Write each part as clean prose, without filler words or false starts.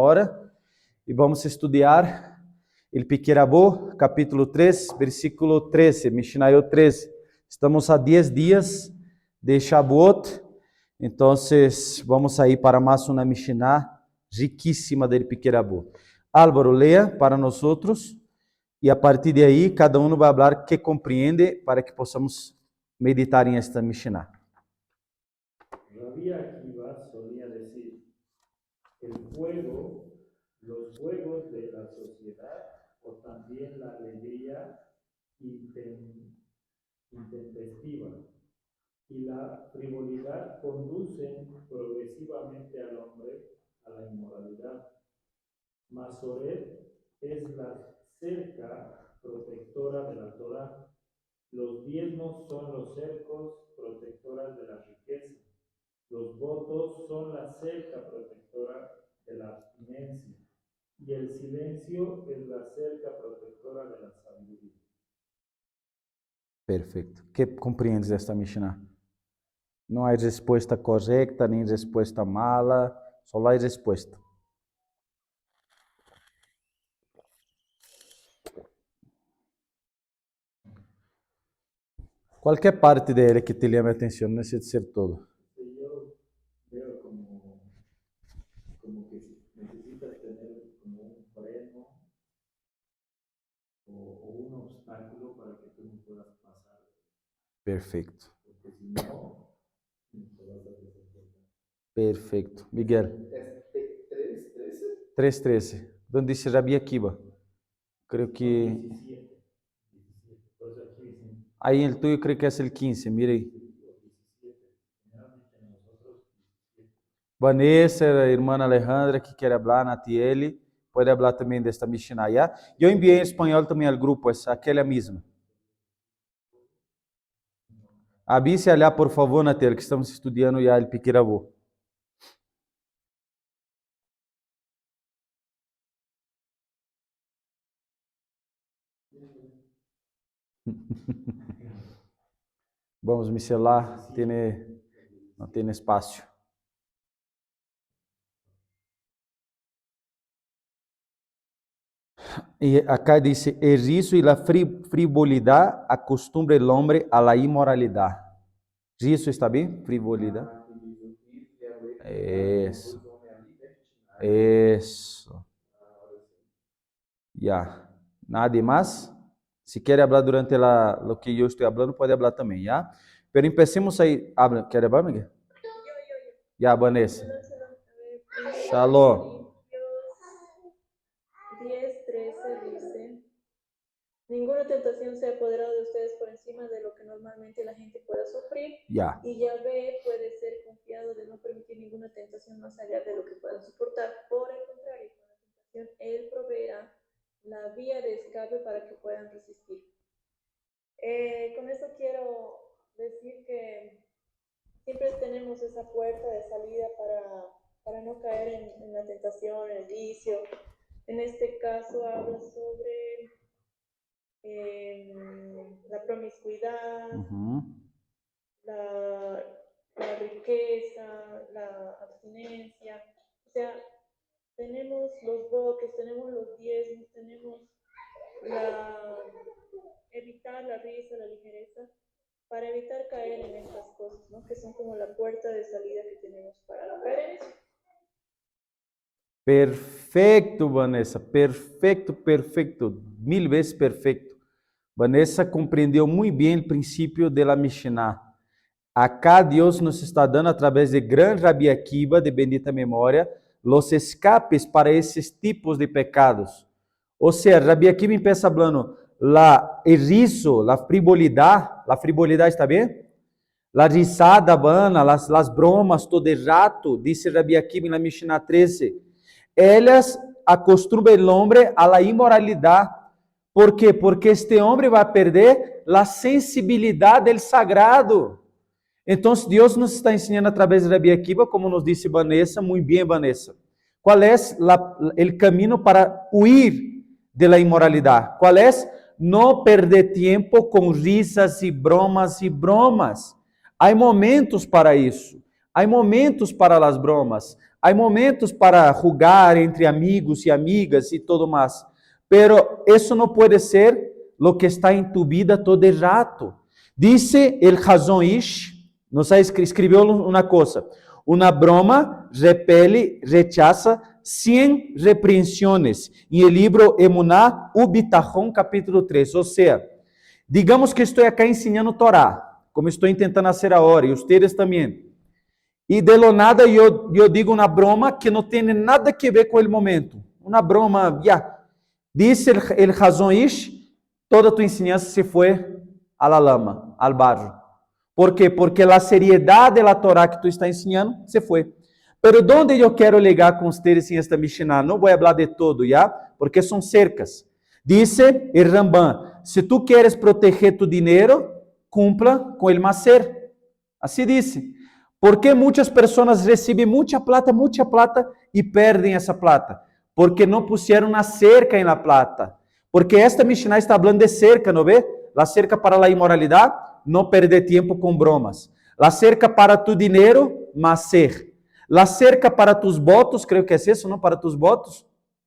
agora e vamos estudar o Pirkei Avot, capítulo 3, versículo 13, Mishnayot 13. Estamos a 10 dias de Shavuot, então vamos aí para mais uma Mishnah riquíssima do Pirkei Avot. Álvaro, leia para nós e a partir de aí cada um vai falar que compreende para que possamos meditar em esta Mishnah. Rabbi Akiva solía decir, los juegos de la sociedad o también la alegría intempestiva y la frivolidad conducen progresivamente al hombre a la inmoralidad. Masoret es la cerca protectora de la Torah. Los diezmos son los cercos protectoras de la riqueza. Los votos son la cerca protectora de la abstinencia. Y el silencio es la cerca protectora de la sabiduría. Perfeito. O que compreendes desta Mishnah? Não há resposta correta, nem resposta mala, só há resposta. Qualquer parte dele que te llame a atenção, não necessita ser todo. Yo veo como que necesitas tener como un freno o un obstáculo para que tú no puedas pasar. Perfeito. Porque si no, te vas a desesperar. Perfeito. Miguel. 3:13. Onde disse Rabbi Akiva? Creio que... 17. Por eso aquí dicen, Aí el tuyo creio que é o 15, mira aí. 17. Generalmente nosotros 17. Vanessa, a irmã Alejandra, que quer falar, Natiele, pode falar também desta Mishnah, já? Eu enviei em espanhol também ao grupo, aquela mesma. Avise allá, por favor, Natiele, que estamos estudando já o Pirkei Avot. Vamos, mi celular não tem espaço. E acá dice, el riso y la frivolidad acostumbra el hombre a la inmoralidad. Riso está bem? Frivolidad. Isso. Isso. Ya. Nada mais? Se quer falar durante lo que eu estou falando, pode falar também, ya? Pero empecemos aí. ¿Quer falar, Miguel? Ya, Vanessa. Shalom. 10:13 dice, ninguna tentación se ha apoderado de ustedes por encima de lo que normalmente la gente pueda sufrir. Ya. Y Yahvé puede ser confiado de no permitir ninguna tentación más allá de lo que puedan soportar. Por el contrario, con la tentación, Él proveerá la vía de escape para que puedan resistir. Con esto quiero decir que siempre tenemos esa puerta de salida para no caer en la tentación, en el vicio. En este caso habla sobre la promiscuidad, la riqueza, la abstinencia. O sea, tenemos los votos, tenemos los diezmos, tenemos evitar la risa, la ligereza, para evitar caer en estas cosas, ¿no? Que son como la puerta de salida que tenemos para no caer en eso. Perfeito, Vanessa. Perfeito, perfeito. 1000 vezes perfeito. Vanessa compreendeu muito bem o princípio da Mishnah. Acá Deus nos está dando, através de grande Rabbi Akiva, de bendita memória, os escapes para esses tipos de pecados. Ou seja, Rabbi Akiva empieza falando, el riso, la frivolidade está bem? La risada vana, las bromas, todo el rato, disse Rabbi Akiva na Mishnah 13, elas acostumbram o homem a la imoralidade. ¿Por quê? Porque este homem vai perder a sensibilidade del sagrado. Então, Deus nos está ensinando através de Rabbi Akiva, como nos disse Vanessa, muito bem, Vanessa. Qual é o caminho para huir de la imoralidade? Qual é? Não perder tempo com risas e bromas. Há momentos para isso. Há momentos para as bromas. Há momentos para jugar entre amigos y amigas y todo más, pero eso no puede ser lo que está en tu vida todo el rato. Dice el Hazon Ish, nos escribió una cosa, una broma repele, rechaza 100 repreensões, em el libro Emuná Ubitajón, capítulo 3. Ou seja, digamos que estou acá ensinando Torá, como estou tentando fazer agora, e vocês também. E de lo nada eu digo uma broma que não tem nada que ver com o momento. Uma broma, ya. Dice el Hazon Ish, toda tu enseñanza se foi a la lama, al barro. ¿Por quê? Porque a seriedade da Torá que tu está ensinando se foi. Pero donde eu quero ligar com vocês em esta Mishnah? Não vou falar de todo, ya, porque são cercas. Dice el Ramban, se tu queres proteger tu dinheiro, cumpla com el macer. Assim disse. Porque muitas pessoas recebem muita plata e perdem essa plata? Porque não puseram na cerca na plata. Porque esta Mishnah está falando de cerca, não vê? La cerca para a imoralidade, não perder tempo com bromas. La cerca para tu dinheiro, macer. La cerca para tus votos, creio que é isso, não? Para tus votos.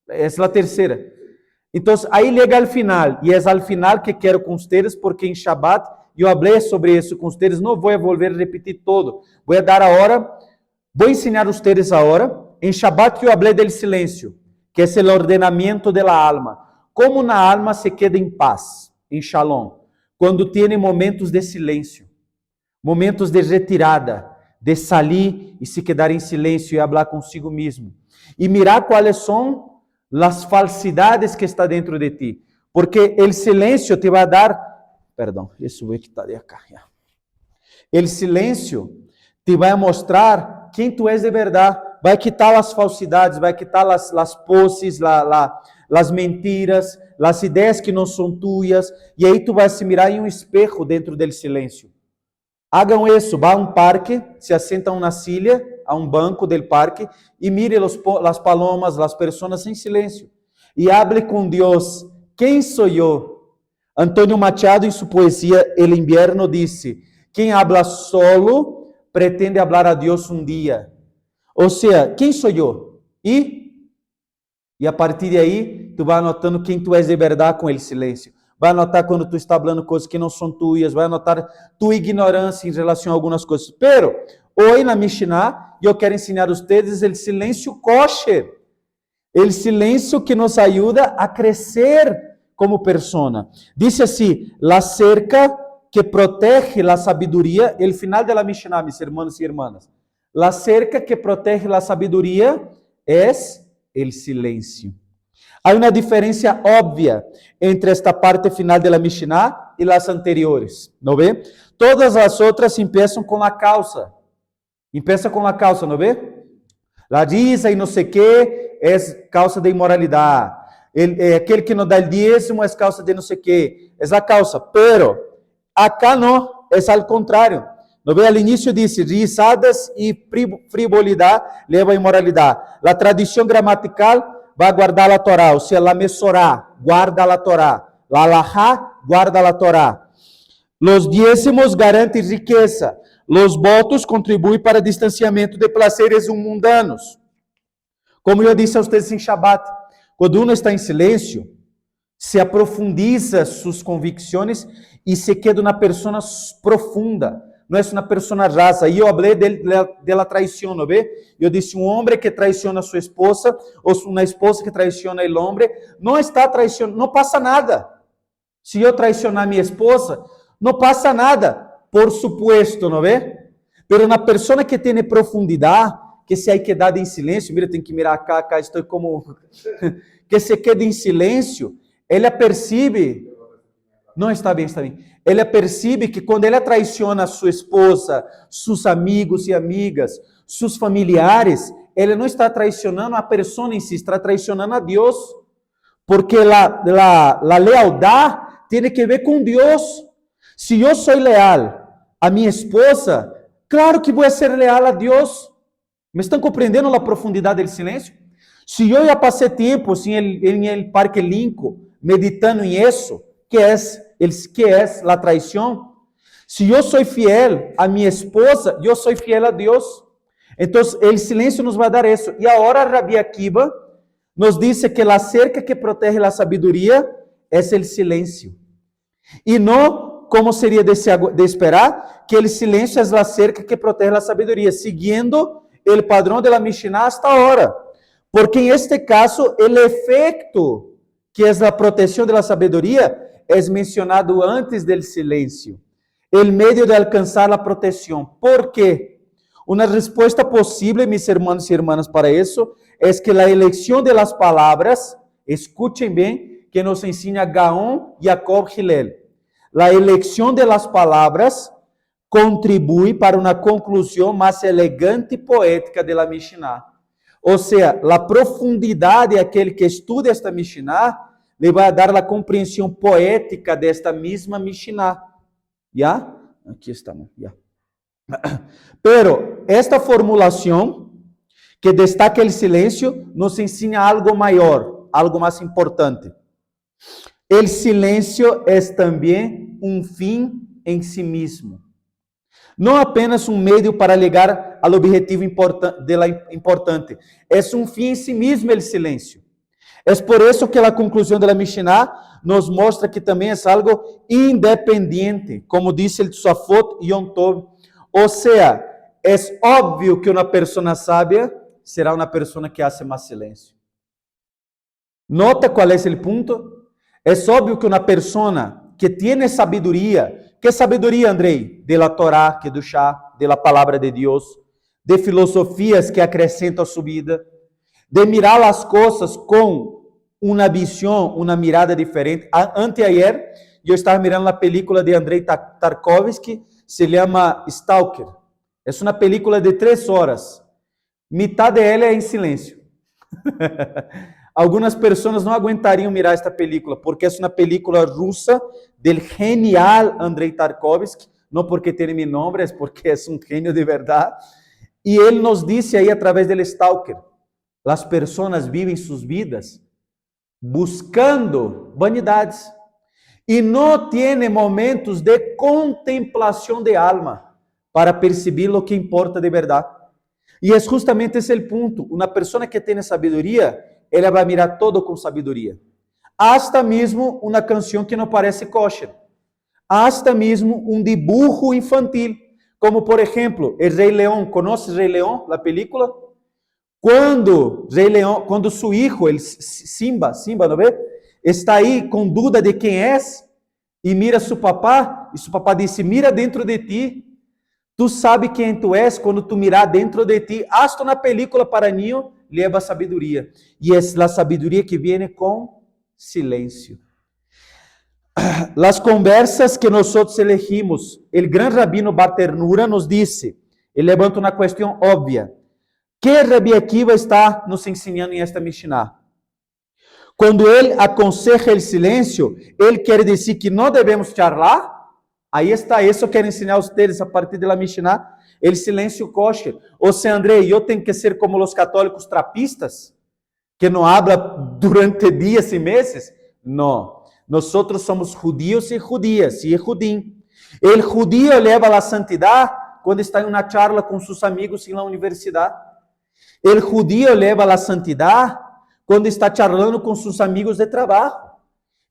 Essa é a terceira. Então, aí chega ao final, e é ao final que quero com vocês, porque em Shabbat eu falei sobre isso com vocês, não vou volver a repetir todo. Vou dar agora, vou ensinar a vocês agora. Em Shabbat eu falei do silêncio, que é o ordenamento da alma. Como na alma se queda em paz, em shalom, quando tem momentos de silêncio, momentos de retirada, de sair e se quedar em silêncio e falar consigo mesmo. E mirar quais são as falsidades que está dentro de ti. Porque o silêncio te vai dar... Perdão, isso vou quitar de acá. O silêncio te vai mostrar quem tu és de verdade. Vai quitar as falsidades, vai quitar as poses, as mentiras, as ideias que não são tuas. E aí tu vai se mirar em um espejo dentro do silêncio. Hagam isso, vá a um parque, se assentam na silla, a um banco del parque, e mire as palomas, as pessoas em silêncio. E hable com Deus, quem sou eu? Antônio Machado, em sua poesia El Invierno, disse, quem habla solo, pretende hablar a Deus um dia. Ou seja, quem sou eu? E a partir de aí, tu vai anotando quem tu és de verdade com el silêncio. Vai anotar quando tu está falando coisas que não são tuas, vai anotar tua ignorância em relação a algumas coisas. Pero, hoje na Mishnah, eu quero ensinar a vocês o silêncio kosher, o silêncio que nos ajuda a crescer como persona. Diz assim, la cerca que protege la sabiduría, el final de la Mishnah, mis hermanos y hermanas. La cerca que protege la sabiduría es el silencio. Há uma diferença óbvia entre esta parte final da Mishnah e as anteriores, não vê? Todas as outras começam com a causa. Começa com a causa, não vê? La risa e não sei o que é causa de imoralidade. Aquele que não dá o dízimo é causa de não sei o que. É a causa. Pero, acá não, é ao contrário. Não vê? Al início disse, risadas e frivolidade leva a imoralidade. A tradição gramatical vai guardar a Torá, ou seja, a Mesorá, guarda a Torá. La Alahá, guarda a Torá. Los dízimos garantem riqueza. Los votos contribuem para o distanciamento de prazeres mundanos. Como eu disse a vocês em Shabbat, quando uno está em silêncio, se aprofundiza suas convicções e se queda uma pessoa profunda. Não é uma pessoa rasa. E eu falei da traição, não vê? Eu disse, um homem que traiciona a sua esposa, ou uma esposa que traiciona o homem, não está traicionando, não passa nada. Se eu traicionar minha esposa, não passa nada, por supuesto, não vê? Pero uma pessoa que tem profundidade, que se hay quedado em silêncio, mira, tem que mirar cá, estou como... que se queda em silêncio, ele percebe... Não, está bem, está bem. Ele percebe que quando ele traiciona sua esposa, seus amigos e amigas, seus familiares, ele não está traicionando a pessoa em si, está traicionando a Deus. Porque a lealdade tem que ver com Deus. Se eu sou leal a minha esposa, claro que vou ser leal a Deus. Me estão compreendendo a profundidade do silêncio? Se eu já passei tempo em el Parque Lincoln, meditando em isso, que é a traição? Se eu sou fiel a minha esposa, eu sou fiel a Deus. Entonces, el silencio nos va a dar eso. Y ahora Rabbi Akiva nos dice que la cerca que protege la sabiduría es el silencio. Y no, como sería de esperar, que el silencio es la cerca que protege la sabiduría, siguiendo el padrón de la Mishnah hasta ahora. Porque en este caso, el efecto, que es la protección de la sabiduría, es mencionado antes del silencio. El medio de alcanzar la protección. ¿Por qué? Una respuesta posible, mis hermanos y hermanas, para eso, es que la elección de las palabras, escuchen bien, que nos enseña Gaon Jacob Hillel. La elección de las palabras contribuye para una conclusión más elegante y poética de la Mishnah. O sea, la profundidad de aquel que estudia esta Mishnah le va a dar la comprensión poética de esta misma Mishnah. ¿Ya? Aquí estamos, ya. Pero esta formulación que destaca el silencio nos enseña algo mayor, algo más importante. El silencio es también un fin en sí mismo. No apenas un medio para llegar al objetivo importante. Es un fin en sí mismo el silencio. Es por eso que la conclusión de la Mishnah nos muestra que también es algo independiente, como dice el Tosafot Yom Tov. O sea, es obvio que una persona sabia será una persona que hace más silencio. ¿Nota cuál es el punto? Es obvio que una persona que tiene sabiduría, ¿qué sabiduría, Andrei? De la Torá, Kedushá, de la palabra de Dios, de filosofías que acrescentan a su vida, de mirar las cosas con una visión, una mirada diferente. Anteayer, yo estaba mirando la película de Andrei Tarkovsky, se llama Stalker. Es una película de 3 horas. Mitad de ela é em silêncio. Algumas pessoas não aguentariam mirar esta película, porque é uma película russa del genial Andrei Tarkovsky, não porque tem meu nome, é porque é um gênio de verdade. E ele nos disse aí, através do Stalker, as pessoas vivem suas vidas buscando vanidades e não têm momentos de contemplação de alma para perceber o que importa de verdade. E é justamente esse o ponto. Uma pessoa que tem sabedoria, ela vai mirar todo com sabedoria. Hasta mesmo uma canção que não parece kosher. Hasta mesmo um dibujo infantil. Como, por exemplo, El Rei Leão. ¿Conoce Rei Leão, a película? Quando su hijo, el Simba, ¿no ve? Está aí com dúvida de quem é, e mira su papá, e su papá disse, mira dentro de ti. Tu sabe quem tu és quando tu mirar dentro de ti. Hasta na película para niño leva sabedoria. E é a sabedoria que vem com silêncio. Las conversas que nós elegimos, el gran rabino Barternura nos disse, ele levanta uma questão óbvia. Que Rabbi Akiva está nos ensinando em esta Mishnah? Quando ele aconseja o silêncio, ele quer dizer que não devemos charlar? Aí está, isso eu quero ensinar a vocês a partir da Mishnah, o silêncio kosher. Ou seja, Andrei, eu tenho que ser como os católicos trapistas, que não hablam durante dias e meses? Não. Nós somos judíos e judias, e judim. O judío leva a santidade quando está em uma charla com seus amigos na universidade. O judío leva a santidade quando está charlando com seus amigos de trabalho.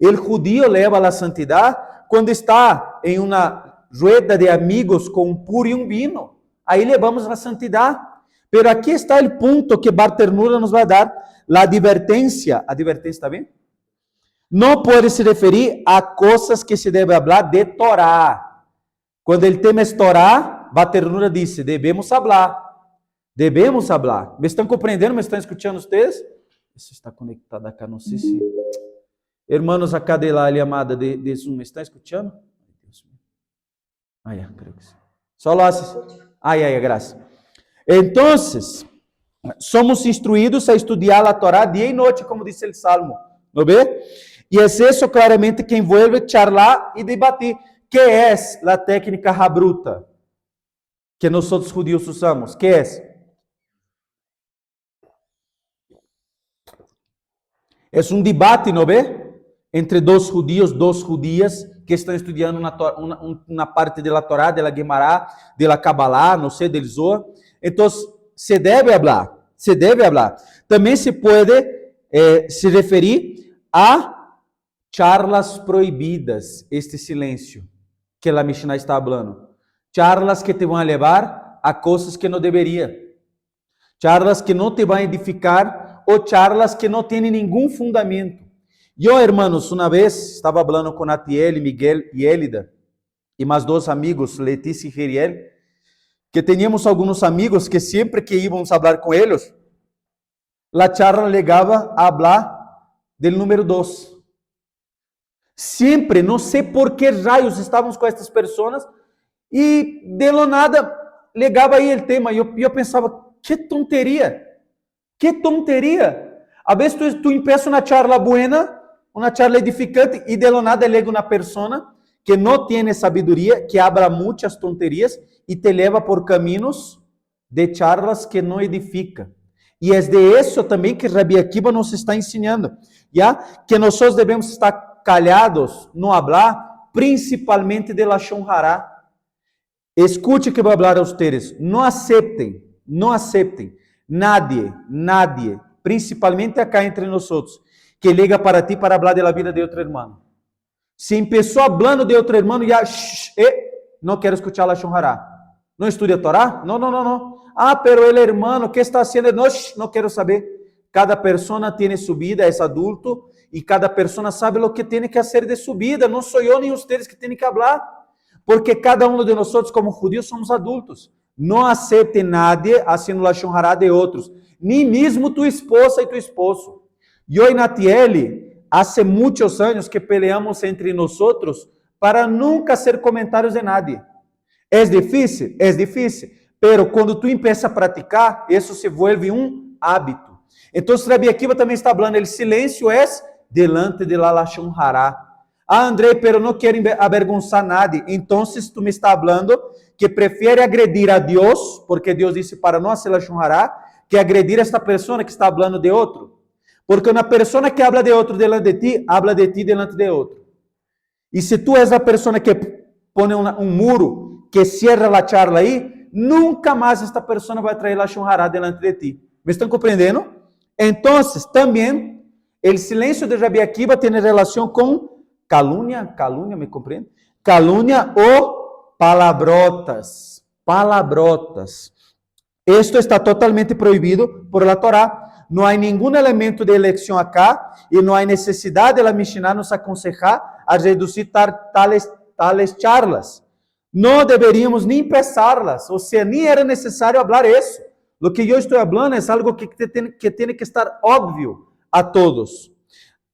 O judío leva a santidade quando está em uma rueda de amigos com um puro e um vino. Aí levamos a santidade. Pero aqui está o ponto que Barternura nos vai dar. A advertência está bem? Não pode se referir a coisas que se deve falar de Torá. Quando o tema é Torá, Barternura disse, devemos falar. Devemos falar. Me estão compreendendo? Me estão escutando vocês? Isso está conectado acá, não sei se... Hermanos acá de la llamada de Zoom, ¿me están escuchando? Dios mío. Ah, ya, creo que sí. Solo haces. Ah, ya, gracias. Entonces, somos instruídos a estudiar a Torá dia e noite, como diz o Salmo. ¿No ve? E é isso claramente que envolve charlar e debater. Que é a técnica rabruta que nós judíos usamos? Que é? É um debate, ¿no ve? Entre dos judíos, dos judías que estão estudando uma parte da Torá, da Gemara, da Kabbalah, não sei, del Zohar. Então, se debe hablar, se debe hablar. Também se pode se referir a charlas proibidas, este silêncio que a Mishnah está falando. Charlas que te vão levar a coisas que não deveria. Charlas que não te vão edificar ou charlas que não têm nenhum fundamento. Eu, hermanos, uma vez estava falando com Atiel, Miguel e Elida e mais dois amigos, Letícia e Geriel, que teníamos alguns amigos que sempre que íamos falar com eles, a charla legava a falar do número 2. Sempre, não sei por que raios estávamos com estas pessoas e de lo nada legava aí o tema. E eu pensava, que tonteria, que tonteria. A vezes tu empieza uma charla buena, uma charla edificante e de lo nada lega uma persona que não tem sabedoria, que habla muitas tonterias e te leva por caminhos de charlas que não edifica. E é de isso também que Rabi Akiva nos está ensinando, já que nós devemos estar callados, não hablar, principalmente de Lashon Hará. Escute que vou falar a vocês, não aceitem nadie, principalmente acá entre nós, que liga para ti para falar da vida de outro irmão. Se começou falando de outro irmão, já, não quero escutar Lashon Hará. Não estuda a Torá? Não. Ah, pero el hermano, ¿qué está haciendo? No quiero saber. Cada persona tiene su vida, es adulto, y cada persona sabe lo que tiene que hacer de su vida. No soy yo ni ustedes que tienen que hablar, porque cada uno de nosotros como judíos somos adultos. No acepte nadie haciendo Lashon Hará de otros, ni mismo tu esposa y tu esposo. Yo y Natiele, hace muchos años que peleamos entre nosotros para nunca hacer comentarios de nadie. ¿Es difícil? Es difícil. Pero quando tu empieza a praticar, isso se vuelve um hábito. Então, Rabi Akiva também está falando, o silêncio é delante de la Lashon Hará. Ah, André, pero não quero avergonçar nadie. Então, tu me está falando que prefere agredir a Deus, porque Deus disse para não fazer Lashon Hará, que agredir esta pessoa que está falando de outro. Porque uma pessoa que habla de outro delante de ti, habla de ti delante de outro. E se tu és a pessoa que põe um muro, que cierra a charla aí, nunca mais esta pessoa vai trazer Lashon Hará delante de ti. ¿Me estão compreendendo? Então, também, o silêncio de Rabi Akiva tem relação com calúnia, ¿me compreende? Calúnia ou palabrotas. Esto está totalmente proibido por la Torá. Não há nenhum elemento de eleição acá e não há necessidade de la Mishnah nos aconsejar a reduzir tales charlas. Não deveríamos nem empezarlas, ou seja, nem era necessário falar isso. O que eu estou falando é algo que tem que estar óbvio a todos.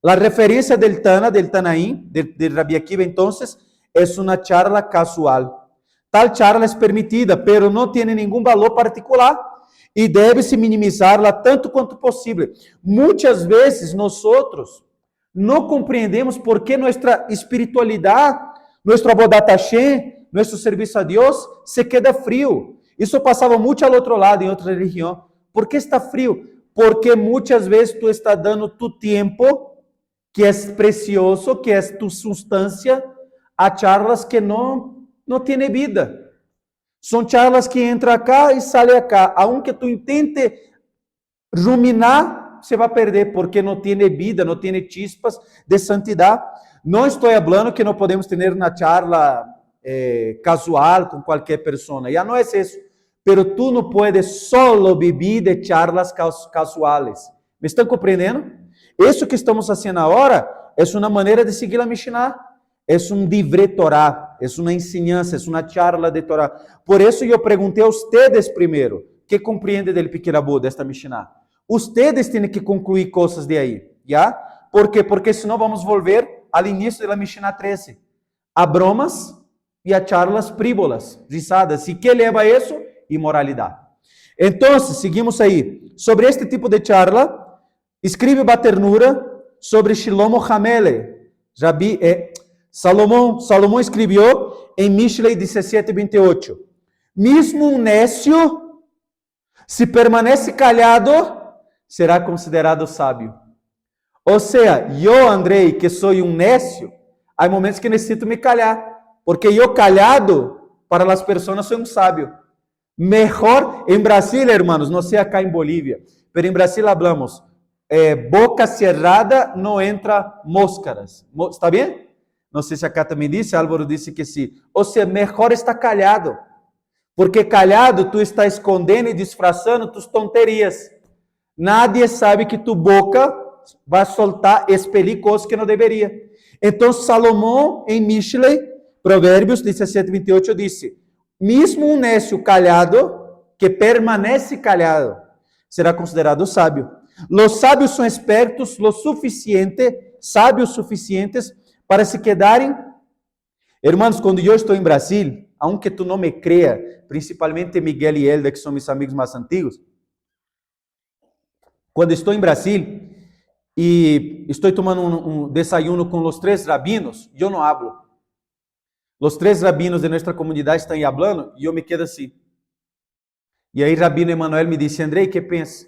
A referência del Tanaim, de Rabi Akiva, então, é uma charla casual. Tal charla é permitida, pero não tem nenhum valor particular e deve-se minimizá-la tanto quanto possível. Muitas vezes, nós não compreendemos por que nossa espiritualidade, nosso Avodat Hashem, nosso serviço a Deus se queda frio. Isso passava muito ao outro lado, em outra religião. Por que está frio? Porque muitas vezes tu está dando tu tempo, que é precioso, que é tu substância, a charlas que não têm vida. São charlas que entram acá e saem acá. Aunque tu intente ruminar, você vai perder, porque não tem vida, não tem chispas de santidade. Não estou falando que não podemos ter uma charla casual com qualquer pessoa, já não é isso, pero tu não puedes solo vivir de charlas casuales. Me estão compreendendo? Isso que estamos fazendo agora é uma maneira de seguir a Mishnah, é um divrei Torá, é uma ensinança, é uma charla de Torá. Por isso eu perguntei a vocês primeiro, que compreende del Pikirabu, desta Mishnah. Vocês têm que concluir coisas de aí, já? Por quê? Porque senão vamos volver ao início da Mishnah 13, a bromas e a charlas frívolas, risadas. E que leva a isso? Imoralidade. Então, seguimos aí. Sobre este tipo de charla, escreve Baternura sobre Shlomo Hamele. Salomão escreveu em Mishlei 17:28. Mesmo um nécio, se permanece calado, será considerado sábio. Ou seja, eu, Andrei, que sou um nécio, há momentos que necessito me calhar. Porque eu calhado, para as pessoas, sou um sábio. Mejor, en Brasil, hermanos, no sé acá en Bolivia, pero en Brasil hablamos, boca cerrada no entra moscas. ¿Está bien? No sé si acá también dice, Álvaro dice que sí. O sea, mejor está callado, porque callado tú estás escondendo y disfrazando tus tonterías. Nadie sabe que tu boca vai soltar, expelir coisas que não deveria. Então, Salomão, em Mishlei, Provérbios 17:28, disse: mesmo um nécio calhado, que permanece calhado, será considerado sábio. Los sábios são espertos lo suficiente, sábios suficientes para se quedarem. Hermanos, quando eu estou em Brasil, aunque tu não me crea, principalmente Miguel e Elda, que são meus amigos mais antigos, quando estou em Brasil e estou tomando um desayuno com os 3 rabinos, eu não hablo. Os 3 rabinos de nossa comunidade estão hablando e eu me quedo assim. E aí Rabino Emanuel me disse: Andrei, que pensa?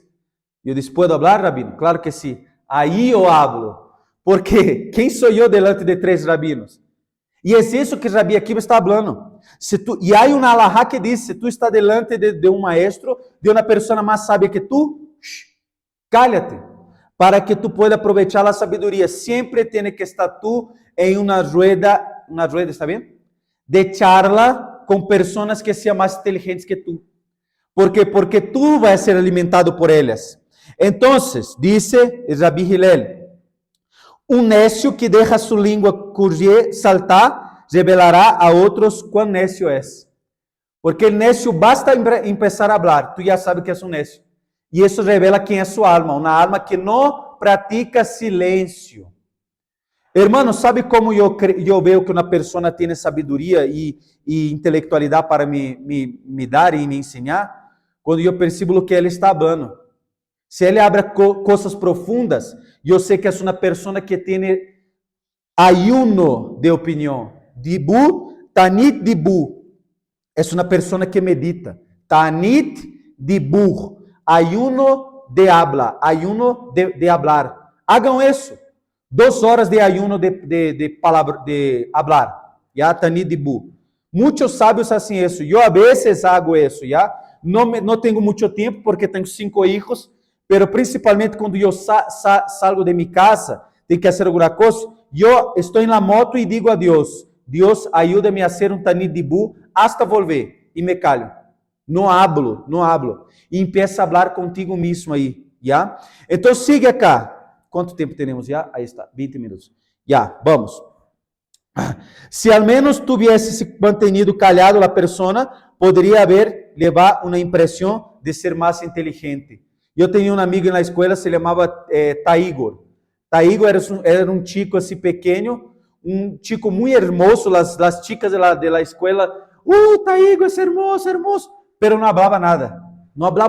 Eu disse: puedo hablar, Rabino? Claro que sim. Aí eu hablo. Porque quem sou eu delante de 3 rabinos? E é isso que Rabi Akiva está falando. E há uma alahá que diz: se tu está delante de um maestro, de uma pessoa mais sábia que tu, cállate, para que tu pueda aprovechar a sabedoria. Sempre tem que estar tu em uma rueda, está bem? De charla com pessoas que sejam mais inteligentes que tu. ¿Por quê? Porque tu vai ser alimentado por elas. Então, disse Rabi Hillel, um nécio que deixa sua língua correr, saltar, revelará a outros quão nécio é. Porque o nécio basta começar a falar, tu já sabes que é um nécio. E isso revela quem é sua alma, uma alma que não pratica silêncio. Hermano, sabe como eu vejo que uma pessoa tem sabedoria e intelectualidade para me dar e me ensinar? Quando eu percebo que ele está falando. Se ele abre coisas profundas, eu sei que é uma pessoa que tem ayuno de opinião. Dibu, tanit dibu. É uma pessoa que medita. Tanit dibu. Ayuno de habla. Ayuno de hablar. Hagam isso. 2 horas de ayuno de hablar. Ya, tanit dibu. Muitos sábios assim isso. Eu a vezes hago isso, ya. Não tenho muito tempo porque tenho 5 filhos, pero principalmente quando eu salgo de minha casa, tenho que fazer alguma coisa, eu estou na moto e digo a Deus: Deus, ajuda-me a ser um tanit dibu hasta volver. E me calho. Não hablo. E empieza a falar contigo mesmo aí, já? Então siga cá. Quanto tempo temos já? Aí está, 20 minutos. Já, vamos. Se ao menos tivesse se mantenido calhado a pessoa, poderia haver levar uma impressão de ser mais inteligente. Eu tinha um amigo na escola, se chamava Taigor. Taigor era um chico assim pequeno, um chico muito hermoso, as chicas da escola, Taigor é hermoso, pero não falava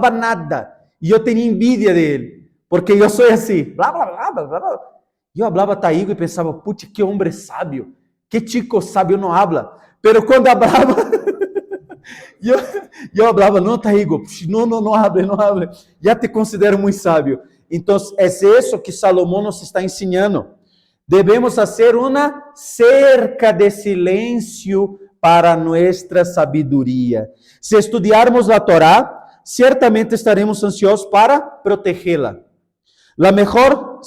nada, e eu tinha envidia dele, porque eu sou assim, blá, blá, blá, blá, blá. Eu falava Taigor e pensava, putz, que homem sábio, que chico sábio não habla, pero quando falava, eu falava, não, Taigor, não hable, já te considero muito sábio. Então, é isso que Salomão nos está ensinando. Devemos fazer uma cerca de silêncio para nossa sabedoria. Se estudarmos a Torá, certamente estaremos ansiosos para protegê-la. A melhor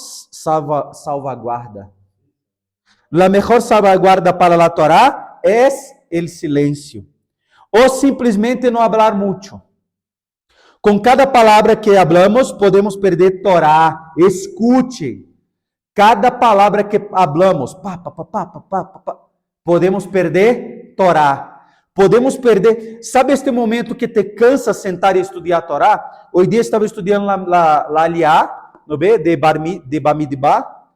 salvaguarda para a Torá é o silêncio. Ou simplesmente não falar muito. Com cada palavra que hablamos, podemos perder Torá. Escute. Cada palavra que hablamos, podemos perder Torá. Podemos perder. Sabe este momento que te cansa sentar e estudar a Torá? Hoje dia estava estudando a Aliá, de Bamidbar.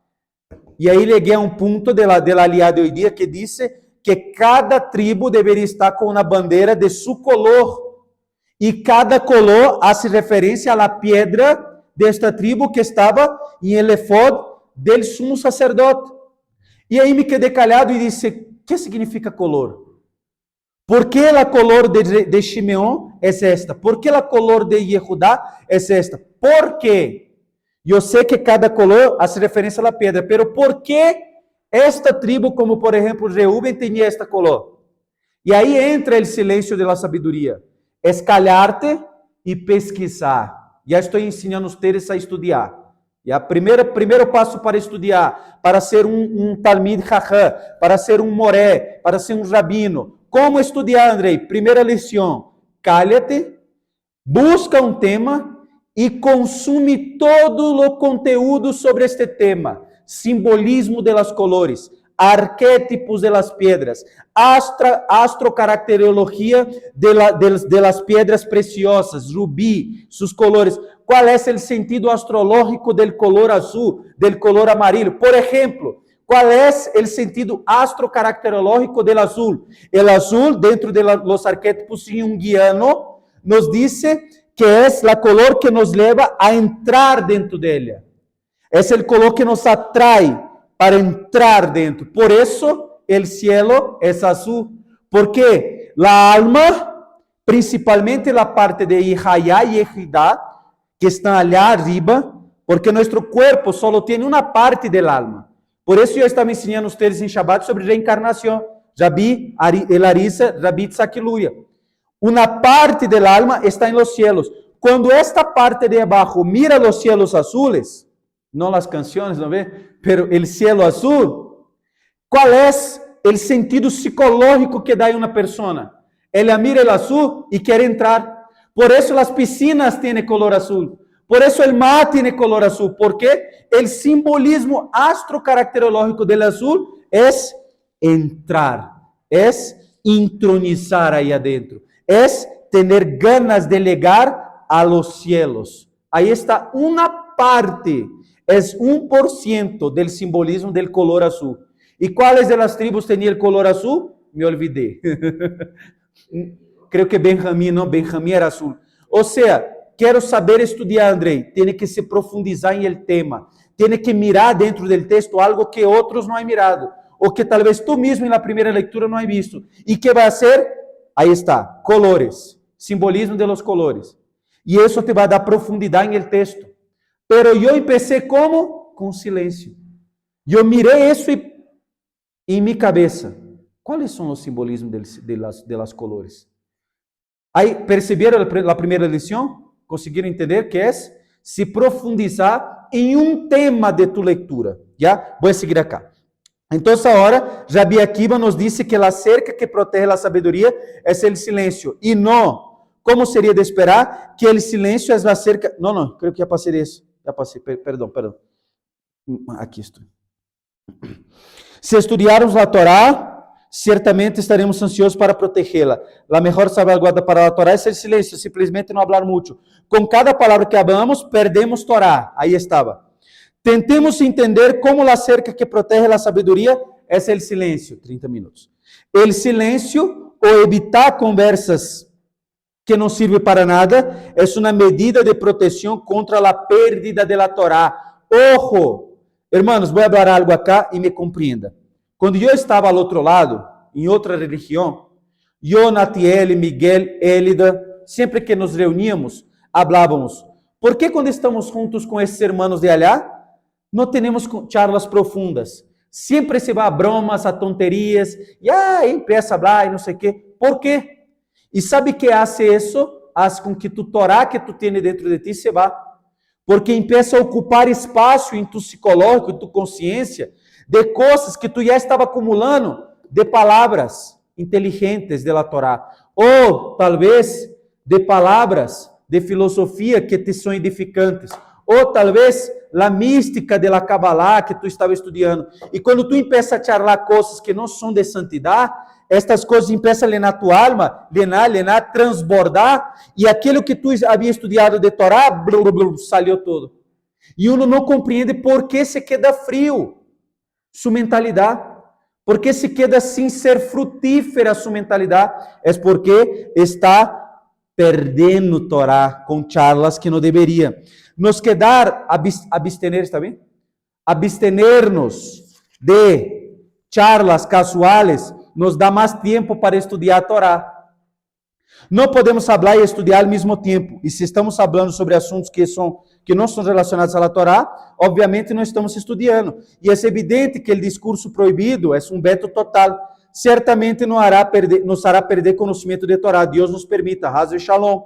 E aí cheguei a um ponto da Aliá de hoje dia que disse que cada tribo deveria estar com uma bandeira de seu color. E cada color hace referência à pedra desta tribo que estava em el efod del sumo sacerdote. E aí me quedei calhado e disse, o que significa color? ¿Por que a color de Shimeon é esta? ¿Por que a color de Yehudá é esta? ¿Por quê? Eu sei que cada color hace referência à pedra, pero ¿por que esta tribo, como por exemplo Reuben, tinha esta color? E aí entra o silêncio da sabedoria. es calhar-te e pesquisar. Já estou ensinando vocês a estudar. Já, primeiro passo para estudar, para ser um Talmid Chacham, para ser um Moré, para ser um Rabino. Como estudar, Andrei? Primeira lição, cálate, busca um tema e consome todo o conteúdo sobre este tema. Simbolismo de las colores, arquétipos de las piedras, astrocaracterología de las piedras preciosas, rubí, sus colores. ¿Cuál es el sentido astrológico del color azul, del color amarillo? Por ejemplo, ¿cuál es el sentido astrocaracterológico del azul? El azul, dentro de los arquétipos junguiano, nos dice que es la color que nos lleva a entrar dentro de ella. Es el color que nos atrae para entrar dentro. Por eso el cielo es azul. Porque la alma, principalmente la parte de Ihayá y Ejidá, que están allá arriba, porque nuestro cuerpo solo tiene una parte del alma. Por eso yo estaba enseñando a ustedes en Shabbat sobre reencarnación. Rabbi Larissa, Rabbi Tzakiluria. Una parte del alma está en los cielos. Cuando esta parte de abajo mira los cielos azules, no las canciones, ¿no ve? Pero el cielo azul, ¿cuál es el sentido psicológico que da en una persona? Ella mira el azul y quiere entrar. Por eso las piscinas tienen color azul. Por eso el mar tiene color azul. Porque el simbolismo astrocaracterológico del azul es entrar, es intronizar ahí adentro, es tener ganas de llegar a los cielos. Ahí está una parte. Es 1% del simbolismo del color azul. ¿Y cuáles de las tribus tenía el color azul? Me olvidé. Creo que Benjamín, no, Benjamín era azul. O sea, quiero saber estudiar, Andrei. Tiene que se profundizar en el tema. Tiene que mirar dentro del texto algo que otros no han mirado. O que tal vez tú mismo en la primera lectura no has visto. ¿Y qué va a hacer? Ahí está, colores. Simbolismo de los colores. Y eso te va a dar profundidad en el texto. Pero yo empecé ¿cómo? Con silencio. Yo miré eso y en mi cabeza, ¿cuáles son los simbolismos de las colores? Ahí, ¿percibieron la primera lección? ¿Consiguieron entender que es? Se profundizar en un tema de tu lectura. ¿Ya? Voy a seguir acá. Entonces ahora, Rabbi Akiva nos dice que la cerca que protege la sabiduría es el silencio. Y no, ¿cómo sería de esperar que el silencio es la cerca? No, creo que ya pasé de eso. Ya pasé, perdón. Aquí estoy. Si estudiarmos la Torá, ciertamente estaremos ansiosos para protegê-la. La mejor salvaguarda para la Torá es el silencio, simplesmente no hablar mucho. Con cada palabra que hablamos, perdemos Torá. Ahí estaba. Tentemos entender cómo la cerca que protege la sabiduría es el silencio. 30 minutos. El silencio o evitar conversas que não serve para nada, é uma medida de proteção contra a pérdida de la Torá. Ojo, hermanos, vou falar algo acá e me compreenda. Quando eu estava ao outro lado, em outra religião, eu, Natiele, Miguel, Élida, sempre que nos reuníamos, falávamos, por que quando estamos juntos com esses irmãos de allá, não temos charlas profundas? Sempre se vai a bromas, a tonterias, e empieza a falar e não sei o quê. Por quê? E sabe que hace isso? Hace com que tu Torá que tu tienes dentro de ti se vá. Porque empieza a ocupar espaço em tu psicológico, em tu consciência, de coisas que tu já estava acumulando, de palavras inteligentes de la Torá. Ou, talvez, de palavras de filosofia que te são edificantes. Ou, talvez, a mística de la Kabbalah que tu estava estudando. E quando tu empieza a charlar coisas que não são de santidade, estas coisas começam a llenar tu alma, llenar, transbordar, e aquilo que tu havia estudado de Torá, saiu todo. E uno não compreende por que se queda frio sua mentalidade, por que se queda sem ser frutífera sua mentalidade, é porque está perdendo Torá com charlas que não deveria. Nos quedar, abstener, está bem? Abstener-nos de charlas casuales nos dá mais tempo para estudar a Torá. Não podemos falar e estudar ao mesmo tempo. E se estamos falando sobre assuntos que não são relacionados à Torá, obviamente não estamos estudando. E é evidente que o discurso proibido é um veto total. certamente nos hará perder conhecimento de Torá. Deus nos permita. Haz e Shalom.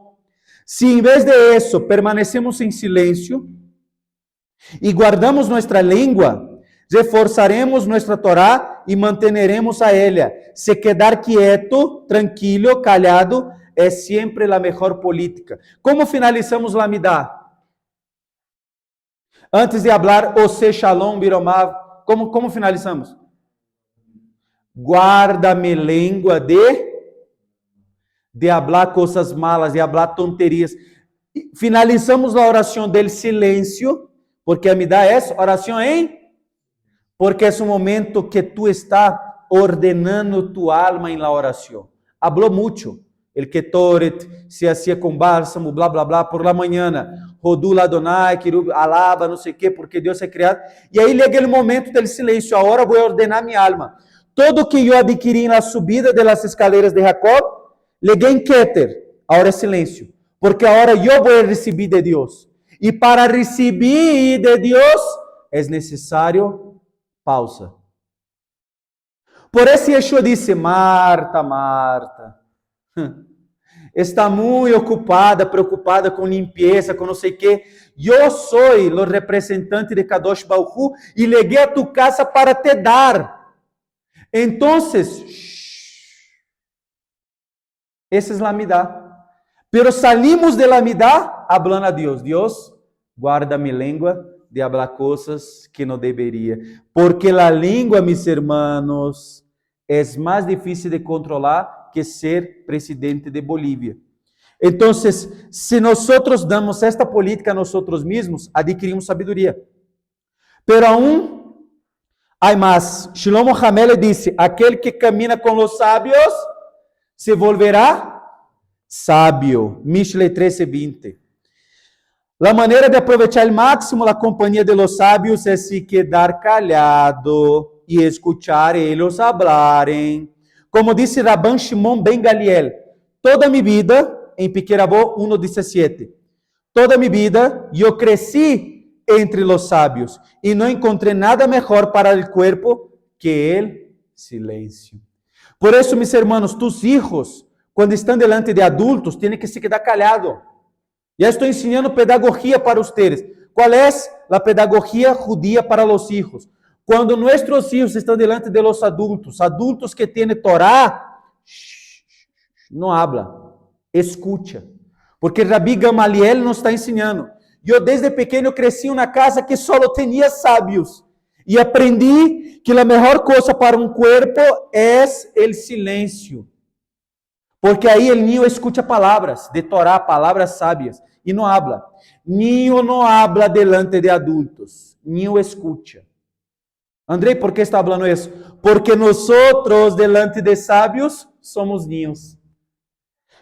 Se em vez de isso permanecemos em silêncio e guardamos nossa língua, reforçaremos nossa Torá e manteremos a ela. Se quedar quieto, tranquilo, callado, é sempre a melhor política. Como finalizamos a Amidá? Antes de falar Ose Shalom Biromav, como finalizamos? Guarda-me língua de falar coisas malas, de falar tonterias. Finalizamos a oração del silêncio, porque a Amidá é oração porque é um momento que tu está ordenando tu alma em la oração. Hablou muito. El Ketoret se hacía com bálsamo, blá, blá, blá, por la manhã. Rodula Adonai, Kirub, alaba, não sei o quê, porque Deus é criado. E aí chega o momento do silêncio. Agora vou ordenar minha alma. Todo que eu adquiri na subida das escaleras de Jacob, liguei em Keter. Agora é silêncio. Porque agora eu vou receber de Deus. E para receber de Deus, é necessário pausa. Por isso Yeshua disse, Marta, Marta, está muito ocupada, preocupada com limpeza, com não sei o quê. Eu sou o representante de Kadosh Baruch Hu e liguei a tu casa para te dar. Então, essa é a Amidá. Pero salimos de la Amidá hablando a Deus. Deus, guarda minha língua de falar coisas que não deveria. Porque a língua, meus irmãos, é mais difícil de controlar que ser presidente de Bolívia. Então, se nós damos esta política a nós mesmos, adquirimos sabedoria. Pero aún há mais. Shlomo Hamele disse, aquele que camina com os sábios se volverá sábio. Mishle 13:20. A maneira de aproveitar ao máximo a companhia de los sábios é se quedar callado e escuchar eles hablarem. Como disse Rabban Shimon ben Galiel, toda minha vida, em Piquerabó 1:17, toda minha vida eu cresci entre os sábios e não encontrei nada melhor para o corpo que o silêncio. Por isso, meus irmãos, tus hijos, quando estão delante de adultos, têm que se quedar callado. Já estou ensinando pedagogia para vocês. Qual é a pedagogia judia para os hijos? Quando nossos filhos estão delante de los adultos, adultos que têm Torá, não habla, escuta. Porque Rabi Gamaliel nos está ensinando. Eu desde pequeno cresci em uma casa que só tinha sábios. E aprendi que a melhor coisa para um corpo é o silêncio. Porque aí o niño escuta palavras de Torá, palavras sábias, e não habla. Niño não habla delante de adultos, niño escuta. Andrei, por que está falando isso? Porque nós, delante de sábios, somos ninhos.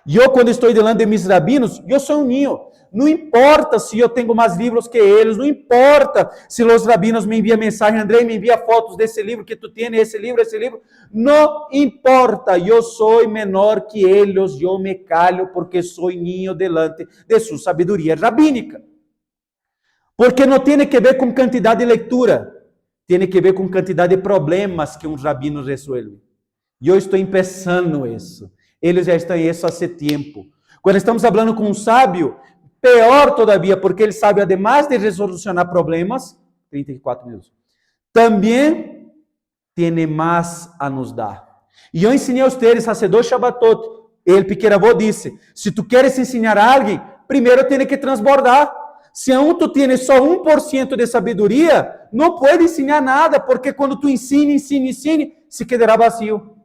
Eu, quando estou delante de meus rabinos, eu sou um ninho. Não importa se eu tenho mais livros que eles, não importa se os rabinos me enviam mensagem, Andrei, me envia fotos desse livro que tu tens, esse livro. Não importa, eu sou menor que eles, eu me calho porque sou ninho delante de sua sabedoria rabínica. Porque não tem que ver com quantidade de leitura. Tem que ver com quantidade de problemas que um rabino resolve. E eu estou começando isso. Eles já estão isso há tempo. Quando estamos falando com um sábio, pior todavia, porque ele sabe, además de resolucionar problemas, 34 minutos, também tem mais a nos dar. E eu ensinei a vocês, há 2 Shabbatot, ele, Piquerabó, disse, se tu queres ensinar a alguém, primeiro tem que transbordar. Se tu tens só 1% de sabedoria, não pode ensinar nada, porque quando tu ensine, se quedará vazio.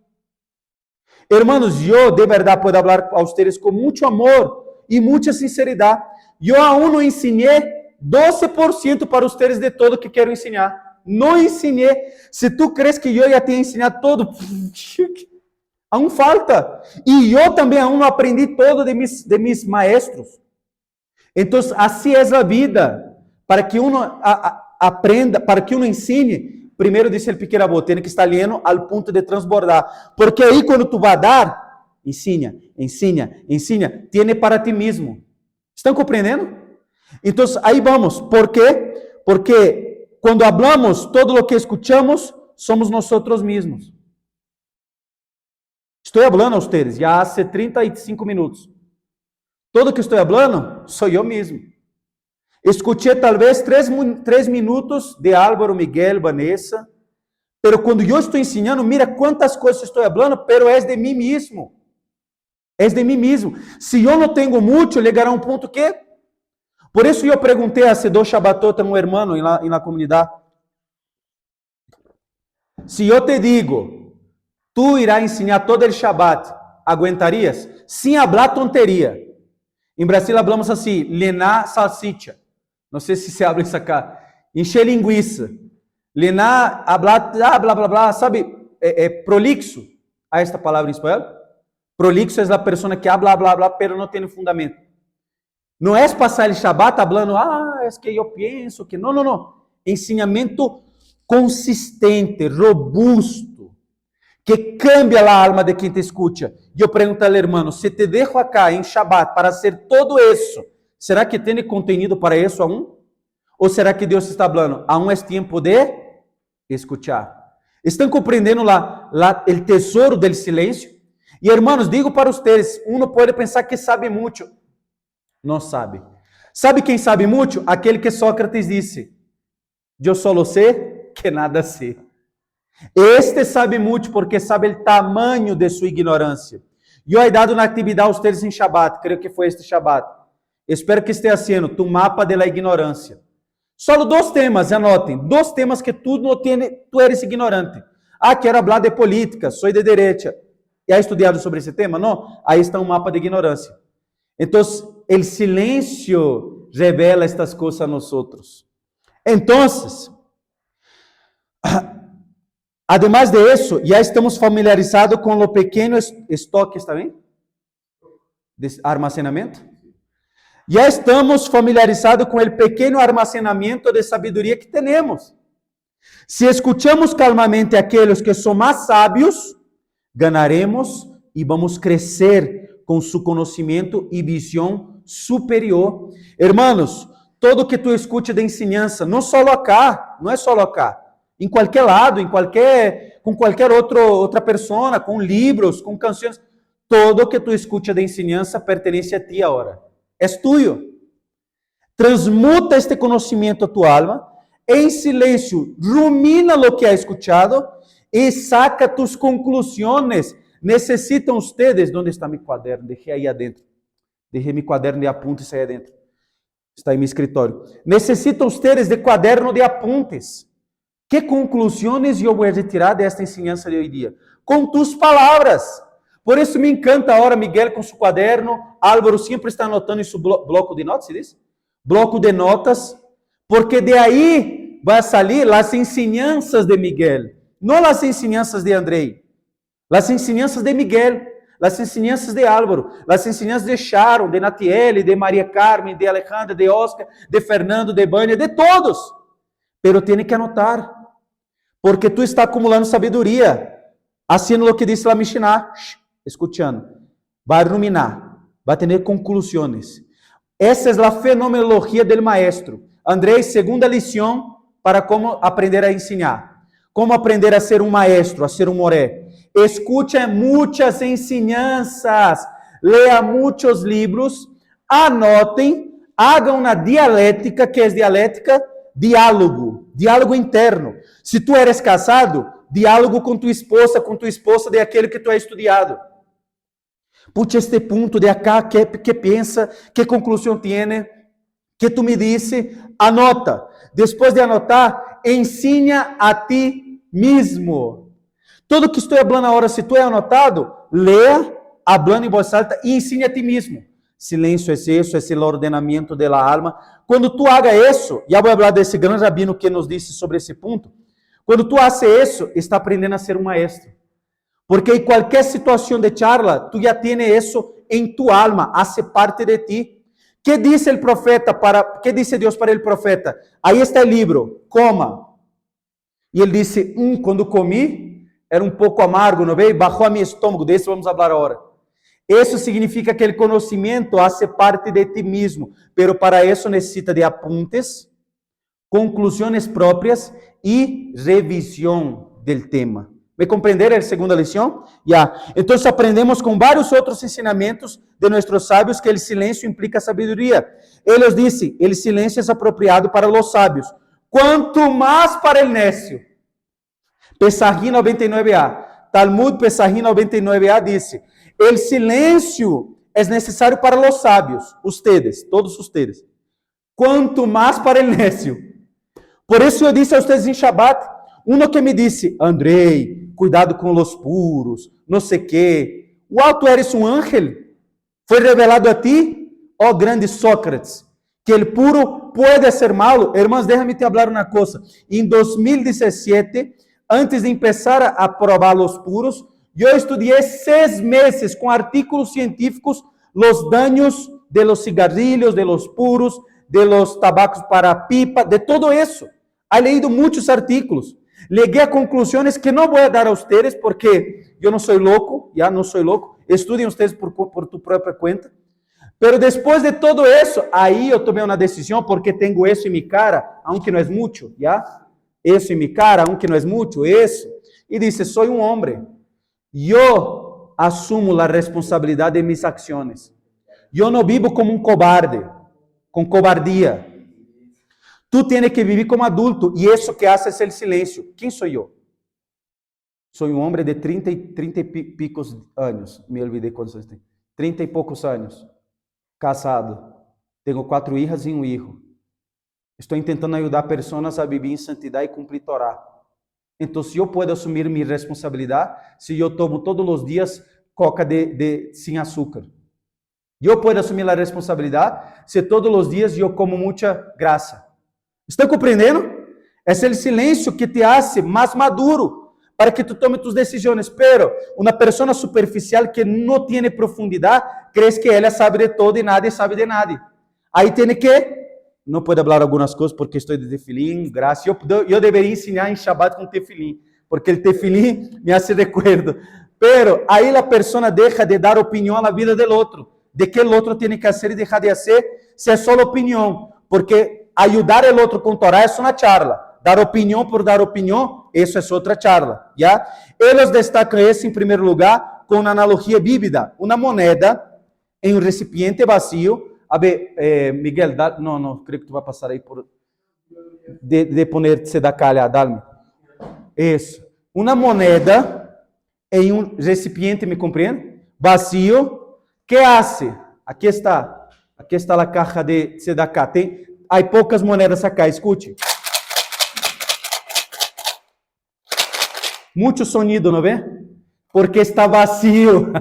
Hermanos, eu de verdade posso falar a vocês com muito amor e muita sinceridade. Eu aún não ensinei 12% para vocês de todo que quero ensinar. Não ensinei. Se tu crees que eu já tenho ensinado todo, aún falta. E eu também aún não aprendi todo de mis maestros. Então, assim é a vida. Para que uno aprenda, para que uno ensine, primeiro disse o Piquerabó, tem que estar lendo ao ponto de transbordar. Porque aí, quando tu vai dar, ensina, tiene para ti mesmo. Estão compreendendo? Então, aí vamos. ¿Por quê? Porque quando hablamos, todo o que escuchamos, somos nós mesmos. Estou falando a vocês já há 35 minutos. Todo que estou falando sou eu mesmo. Escutei talvez 3 minutos de Álvaro, Miguel, Vanessa, pero quando eu estou ensinando, mira quantas coisas estou falando, pero é de mim mesmo. É de mim mesmo. Se eu não tenho muito, chegará um ponto que... Por isso eu perguntei a 2 Shabbatot a um irmão na comunidade. Se eu te digo, tu irás ensinar todo o Shabbat, aguentarias? Sem falar tonteria. Em Brasil falamos assim, lenar salsicha. Não sei se se abre isso acá. Encher linguiça. Lenar, hablar, blá, blá, blá, sabe? Prolixo. Há esta palavra em espanhol? Prolixo é a pessoa que habla, blá, blá, pero não tem fundamento. Não é passar o Shabbat falando, é que eu penso que... Não, não, não. Ensinamento consistente, robusto, que cambia a alma de quem te escuta. E eu pergunto ao irmão, se te deixo acá em Shabbat para hacer todo isso, será que tem contenido para isso aún? Ou será que Deus está falando, aún é tempo de escutar? Estão compreendendo o tesouro do silêncio? E irmãos, digo para vocês, uno pode pensar que sabe muito. Não sabe. Sabe quem sabe muito? Aquele que Sócrates disse, eu só sei que nada sei. Este sabe muito porque sabe o tamanho de sua ignorância. Eu he dado na atividade a vocês em Shabbat, creio que foi este Shabbat. Espero que esteja sendo tu mapa de la ignorância. Só 2 temas, anotem. 2 temas que tu não tem, tu eres ignorante. Quero falar de política, sou de direita. E ha estudado sobre esse tema? Não? Aí está um mapa de ignorância. Então, o silêncio revela estas coisas a nós outros. Então, además de isso, já estamos familiarizados com o pequeno estoque, está bem? De armazenamento. Já estamos familiarizados com o pequeno armazenamento de sabedoria que temos. Se escuchamos calmamente aqueles que são mais sábios, ganharemos e vamos crescer com seu conhecimento e visão superior. Hermanos, todo que tu escute de ensinança, não só acá, não é só acá, em qualquer lado, com qualquer outra pessoa, com livros, com canções, todo que tu escute de ensinança pertence a ti agora. É tuyo. Transmuta este conhecimento a tu alma, em silêncio, rumina lo que ha escuchado e saca tus conclusões. Necessitam ustedes, onde está meu caderno? Deixei aí adentro. Deixei meu caderno de apuntes aí adentro. Está em meu escritório. Necessitam ustedes de caderno de apuntes. Que conclusões eu vou retirar desta ensinança de hoje dia? Com tus palavras. Por isso me encanta agora Miguel com seu caderno. Álvaro sempre está anotando em seu bloco de notas, se diz? Bloco de notas. Porque de aí vai sair as ensinanças de Miguel. Não as ensinanças de Andrei. As ensinanças de Miguel. As ensinanças de Álvaro. As ensinanças de Sharon, de Natiele, de Maria Carmen, de Alejandra, de Oscar, de Fernando, de Bânia, de todos. Pero tem que anotar. Porque tu está acumulando sabedoria. Haciendo o que diz a Mishnah. Escuchando. Vai ruminar. Vai ter conclusões. Essa é a fenomenologia do maestro. Andrei, segunda lição para como aprender a ensinar. Como aprender a ser um maestro, a ser um moré. Escute muitas ensinanças. Leia muitos livros. Anotem. Hagam uma dialética. Que é dialética? Diálogo. Diálogo interno. Se tu eres casado, diálogo com tua esposa de aquele que tu has estudado. Puxa este ponto de acá, que pensa, que conclusão tiene, que tu me disse, anota. Depois de anotar, ensina a ti mesmo. Tudo que estou falando agora, se tu é anotado, leia, hablando em voz alta e ensine a ti mesmo. Silêncio é isso, é o ordenamento da alma. Quando tu haga isso, já vou falar desse grande rabino que nos disse sobre esse ponto. Quando tu haces isso, está aprendendo a ser um maestro. Porque em qualquer situação de charla, tu já tienes isso em tu alma, hace parte de ti. Que diz o profeta que disse Deus para o profeta? Aí está o livro, coma. E ele disse, quando comi, era um pouco amargo, não veio? Bajou a meu estômago, desse vamos falar agora. Isso significa que o conhecimento hace parte de ti mesmo, pero para isso necessita de apuntes, conclusões próprias e revisão del tema. ¿Me compreenderam a segunda lição? Ya. Então aprendemos com vários outros ensinamentos de nossos sábios que o silêncio implica sabedoria. Eles dizem, o silêncio é apropriado para os sábios, quanto mais para o nécio. Pesahim 99a. Talmud Pesahim 99a diz, o silêncio é necessário para os sábios, ustedes, todos ustedes, quanto mais para o nécio. Por isso eu disse a vocês em Shabbat, uno que me disse, Andrei, cuidado com os puros, não sei quê. Uau, tu eres um ángel? Foi revelado a ti, ó grande Sócrates, que o puro pode ser malo. Irmãos, déjame te falar uma coisa. Em 2017, antes de começar a provar os puros, eu estudei 6 meses com artículos científicos os danos de los cigarrillos, de los puros, de los tabacos para pipa, de todo isso. He leído muitos artículos. Llegué a conclusões que não vou dar a ustedes porque eu não sou louco, já não sou louco. Estudem ustedes por tu própria conta. Pero depois de todo isso, aí eu tomei uma decisão porque tenho isso em minha cara, aunque não é muito, já? Isso em minha cara, aunque não é muito, isso. E disse, sou um homem. Eu assumo a responsabilidade de mis ações. Eu não vivo como um cobarde, com cobardia. Tu tienes que vivir como adulto, e isso que haces é o silêncio. Quem sou eu? Sou um homem de 30 e picos anos. Me olvidei quantos anos tenho. 30 e poucos anos. Casado. Tenho 4 hijas e um hijo. Estou tentando ajudar pessoas a viver em santidade e cumprir Torá. Então, se eu posso assumir minha responsabilidade, se eu tomo todos os dias coca sem açúcar. Eu posso assumir a responsabilidade se todos os dias eu como muita graça. Estão compreendendo? Esse é o silêncio que te hace mais maduro para que tu tome tus decisões. Pero uma pessoa superficial que não tem profundidade, crê que ela sabe de todo e nadie sabe de nada. Aí tem que, não pode falar algumas coisas porque estou de tefilim, graça. Eu deveria ensinar em Shabbat com tefilim, porque o tefilim me hace recuerdo. Pero aí a pessoa deixa de dar opinião à vida do outro, de que o outro tem que fazer e deixar de fazer, se é só opinião, porque ajudar o outro com Torá é uma charla. Dar opinião por dar opinião, isso é outra charla. ¿Ya? Eles destacam isso, em primeiro lugar, com uma analogia bíblica. Uma moneda em um recipiente vazio. A ver, Miguel, não, creio que tu vai passar aí por... De poner tzedakah, dá-me. Isso. Uma moneda em um recipiente, me compreende? Vazio. Que hace? Aqui está a caixa de tzedakah. Há poucas moedas acá, escute. Muito sonido, não vê? Porque está vazio.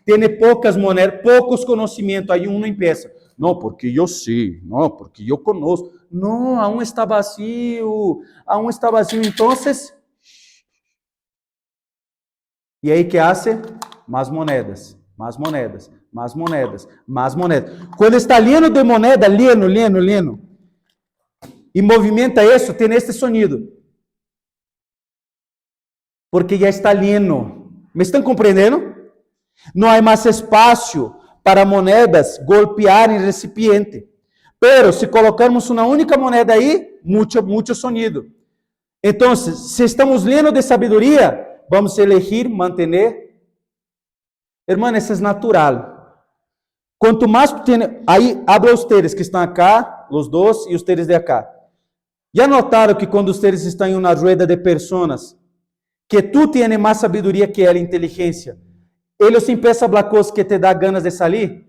Tem poucas moedas, poucos conhecimentos. Aí um não empieza. Não, porque eu sei. Não, porque eu conosco. Não, aún está vazio. Aún está vazio. Então, e aí que hace? Mais moedas. Mais moedas, mais moedas, mais moedas. Quando está lleno de moneda, lleno, e movimenta isso, tem este sonido. Porque já está lleno. Me estão compreendendo? Não há mais espaço para moedas golpear em recipiente. Pero, se colocarmos uma única moneda aí, muito sonido. Então, se estamos llenos de sabedoria, vamos elegir manter. Irmão, isso é natural. Quanto mais tu tem, aí habla ustedes que estão acá, os dois e ustedes de acá. Já notaram que quando ustedes estão em uma rueda de pessoas, que tu tienes mais sabedoria que ela, inteligência, eles empiezam a falar coisas que te dá ganas de sair?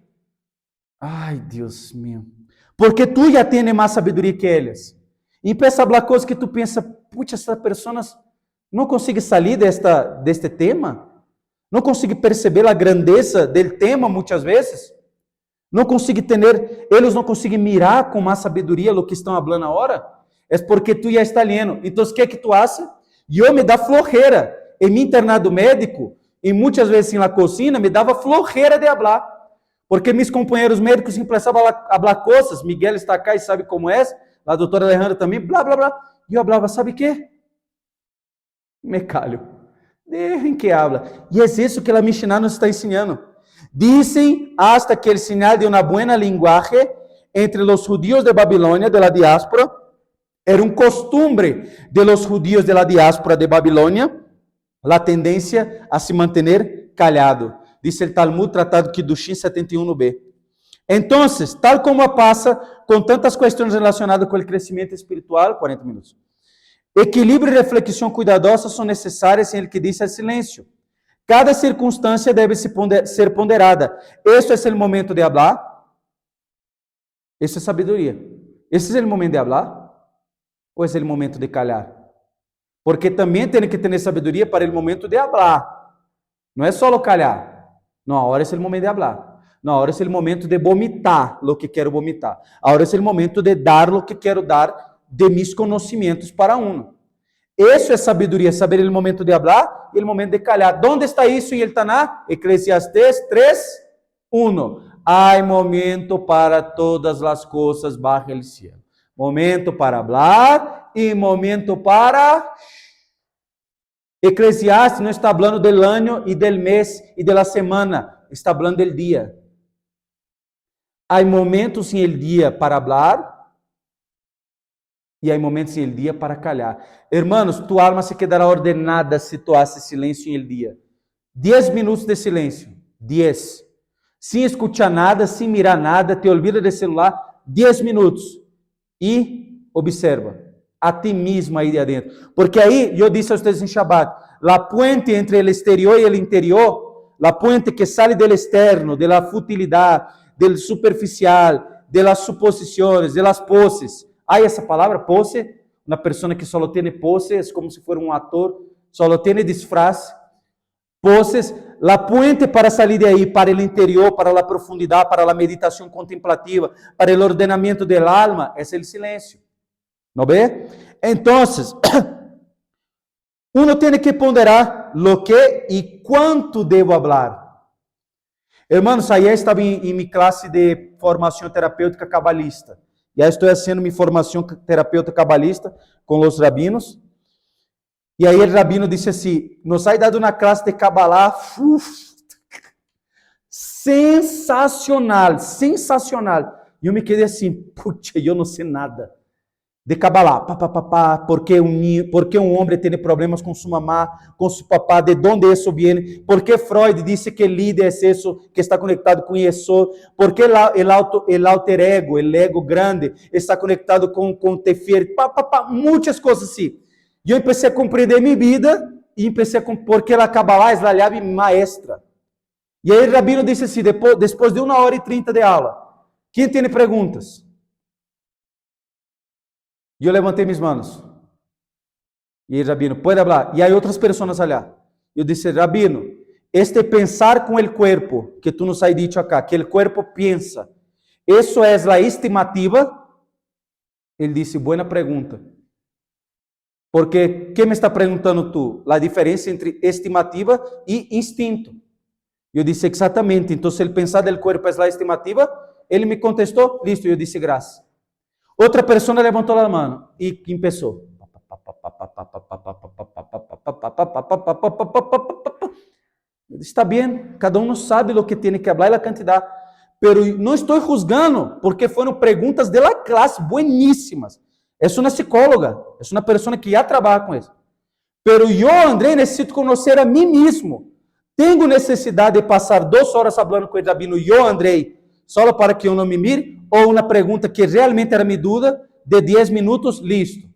Ai, Deus meu. Porque tu já tienes mais sabedoria que eles. Empieza a falar coisas que tu pensa, puxa, essas pessoas não conseguem sair deste tema? Não consigo perceber a grandeza do tema muitas vezes. Não consigo entender, eles não conseguem mirar com mais sabedoria o que estão falando agora. É porque tu já está lendo. Então, o que é que tu haces? Eu me dá flojera. Em meu internado médico, e muitas vezes na cozinha, me dava flojera de falar. Porque meus companheiros médicos empezavam a falar coisas. Miguel está acá e sabe como é. A doutora Alejandra também, blá, blá, blá. E eu falava, sabe o quê? Me calho. Dejen que habla. E é isso que a Mishnah nos está ensinando. Dizem hasta que o sinal de uma boa linguagem entre os judíos de Babilônia, de la diáspora, era um costume de los judíos de la diáspora de Babilônia, a tendência a se manter callado. Dice el Talmud, Tratado Kiddushin 71b. Entonces, tal como pasa con tantas cuestiones relacionadas con el crecimiento espiritual, 40 minutos. Equilíbrio e reflexão cuidadosa são necessárias em el que diz el silencio. Cada circunstância deve ser ponderada. Este é o momento de hablar. Isso é sabedoria. Esse é o momento de hablar? Ou é o momento de calhar? Porque também tem que ter sabedoria para o momento de hablar. Não é só calhar. Não, agora é o momento de hablar. Não, agora é o momento de vomitar o que quero vomitar. Agora é o momento de dar o que quero dar de mis conhecimentos para um. Isso é sabedoria, saber o momento de hablar e o momento de calhar. ¿Dónde está isso em el Taná? Eclesiastés 3:1. Há momento para todas as coisas bajo el cielo. Momento para hablar e momento para... Eclesiastes não está falando do ano e do mês e da semana, está falando do dia. Há momentos em el dia para hablar e há momentos em el dia para calhar. Hermanos, tu alma se quedará ordenada se tu haces silêncio em el dia. 10 minutos de silêncio. 10. Sem escutar nada, sem mirar nada, te olvida do celular. 10 minutos. E observa a ti mesmo aí de adentro. Porque aí, eu disse a vocês em Shabbat, a puente entre o exterior e o interior, a puente que sai do externo, da futilidade, do superficial, das suposições, das poses. Há essa palavra, pose? Uma pessoa que só tem pose, é como se fosse um ator, só tem disfraz. Poses, a puente para sair de aí, para o interior, para a profundidade, para a meditação contemplativa, para o ordenamento do alma, é o silêncio. ¿No ve? Entonces, uno tiene que ponderar lo que y cuánto debo hablar. Hermanos, ayer estaba en mi clase de formación terapéutica cabalista. Ya estoy haciendo mi formación terapéutica cabalista con los rabinos. Y ahí el rabino dice así, nos ha dado una clase de Kabbalah, sensacional, sensacional. E eu me quedei assim, putz, eu não sei nada de Kabbalah, porque um homem tem problemas com sua mamá, com seu papá, de onde isso vem, porque Freud disse que o líder é isso, que está conectado com isso, porque o alter ego, o ego grande, está conectado com o tefir, muitas coisas assim. E eu comecei a compreender minha vida, e comecei a porque a Kabbalah é a chave maestra. E aí o rabino disse assim, depois de 1h30 de aula, quem tem perguntas? E eu levantei minhas mãos. E o rabino, pode falar. E há outras pessoas ali. Eu disse, rabino, este pensar com o corpo, que tu nos has dicho acá, que o corpo pensa, isso é a estimativa? Ele disse, boa pergunta. Porque, que me está perguntando tu? A diferença entre estimativa e instinto. Eu disse, exatamente. Então, se ele pensar do corpo é a estimativa, ele me contestou, listo, eu disse, graças. Outra pessoa levantou a mão e começou. Está bem, cada um sabe o que tem que falar e a quantidade. Mas não estou juzgando, porque foram perguntas de la classe bueníssimas. É uma psicóloga, é uma pessoa que já trabalha com isso. Mas eu, André, necessito conhecer a mim mesmo. Tenho necessidade de passar 2 horas falando com o rabino, eu, André, só para que eu não me mire, ou uma pergunta que realmente era minha dúvida, de 10 minutos, listo.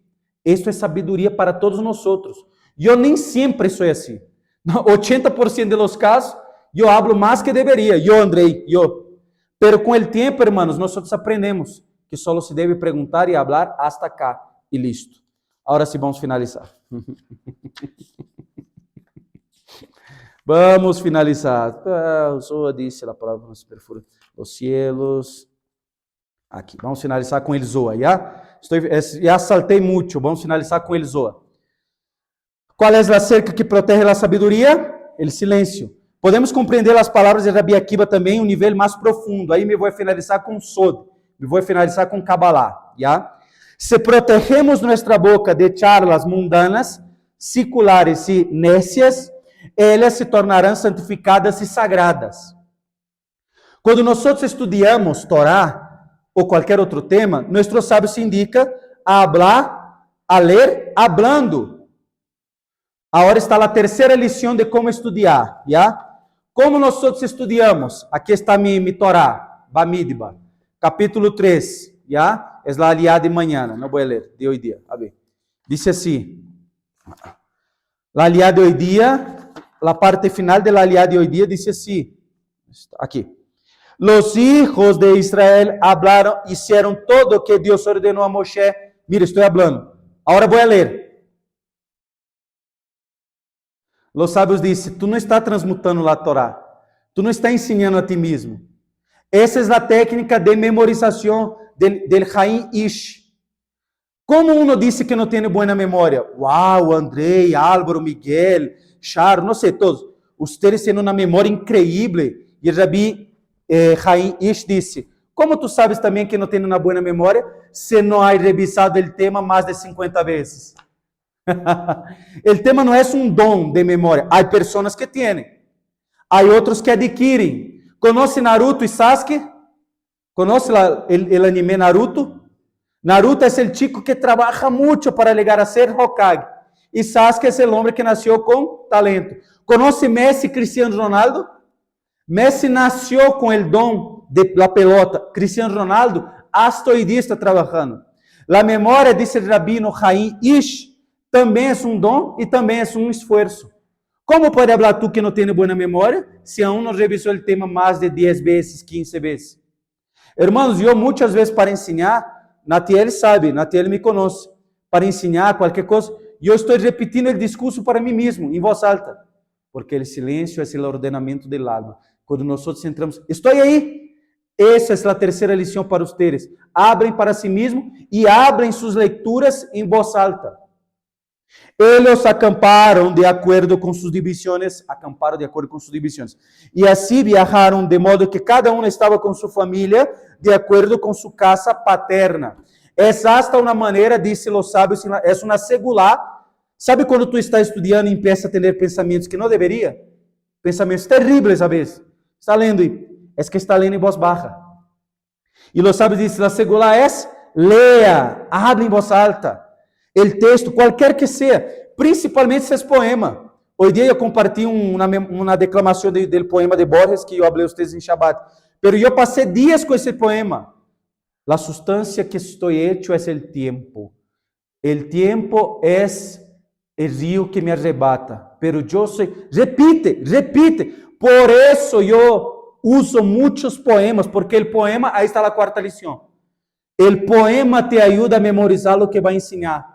Isso é sabedoria para todos nós outros. Eu nem sempre sou assim. 80% dos casos, eu hablo mais que deveria. Eu, Andrei, eu. Pero com o tempo, hermanos, nós aprendemos que só se deve perguntar e falar hasta cá. E listo. Agora sim, vamos finalizar. Vamos finalizar. Zoa disse a palavra nos perfura os cielos. Aqui, vamos finalizar com el Zoa, já saltei muito, vamos finalizar com el Zoa. Qual é a cerca que protege a sabedoria? El silêncio. Podemos compreender as palavras de Rabi Akiva também em um nível mais profundo. Aí me vou finalizar com Sod, me vou finalizar com Kabbalah, já? Se protegemos nossa boca de charlas mundanas, seculares e nécias, elas se tornarão santificadas e sagradas. Quando nós estudamos Torá, ou qualquer outro tema, nosso sábio se indica a hablar, a ler, hablando. Agora está a terceira lição de como estudar, ¿ya? Como nós estudamos? Aqui está mi Torá, Bamidba, capítulo 3, ¿ya? É a aliada de manhã, não vou ler, de hoje dia. A ver. Diz assim: a aliada de hoje dia, a parte final da aliada de hoje dia, diz assim: aqui. Los hijos de Israel hablaron, hicieron todo o que Deus ordenou a Moshe. Mira, estou falando. Agora vou ler. Los sábios dizem: tu não está transmutando a Torá. Tu não está ensinando a ti mesmo. Essa é a técnica de memorização del Haim Ish. Como uno disse que não tem boa memória? Uau, Andrei, Álvaro, Miguel, Charo, não sei, todos. Ustedes têm uma memória incrível. E o Rabi Haim Ish disse: como tu sabes também que não tem uma boa memória se não há revisado o tema mais de 50 vezes? O tema não é um dom de memória. Há pessoas que têm. Há outros que adquirem. Conhece Naruto e Sasuke? Conhece o anime Naruto? Naruto é o chico que trabalha muito para chegar a ser Hokage. E Sasuke é o homem que nasceu com talento. Conhece Messi e Cristiano Ronaldo? Messi nasceu com o dom da pelota. Cristiano Ronaldo, hasta hoy día está trabalhando. A memória, disse o rabino Haim Ish, também é um dom e também é um esforço. Como pode falar tu que não tem boa memória se aún não revisou o tema mais de 10 vezes, 15 vezes? Hermanos, eu muitas vezes para ensinar, Natiel sabe, Natiel me conhece, para ensinar qualquer coisa, eu estou repetindo o discurso para mim mesmo, em voz alta, porque o silêncio é o ordenamento do alma. Quando nós entramos, estou aí. Essa é a terceira lição para vocês. Abrem para si mesmo e abrem suas leituras em voz alta. Eles acamparam de acordo com suas divisões, e assim viajaram de modo que cada um estava com sua família, de acordo com sua casa paterna. Essa hasta uma maneira, disse os sábios, é uma secular. Sabe quando tu está estudando e empieza a ter pensamentos que não deveria? Pensamentos terríveis a vezes. Está lendo e é que está lendo em voz baixa. E os sábios dizem, a secular é, leia, hable em voz alta. O texto, qualquer que seja, principalmente esses poemas. Hoje dia eu compartilhei uma declamação do poema de Borges, que eu falei vocês em Shabbat. Pero eu passei dias com esse poema. La sustancia que estoy hecho es el tiempo. El tiempo es el río que me arrebata. Pero yo soy... Repite. Por eso yo uso muchos poemas, porque el poema, ahí está la cuarta lição. El poema te ayuda a memorizar lo que va a enseñar.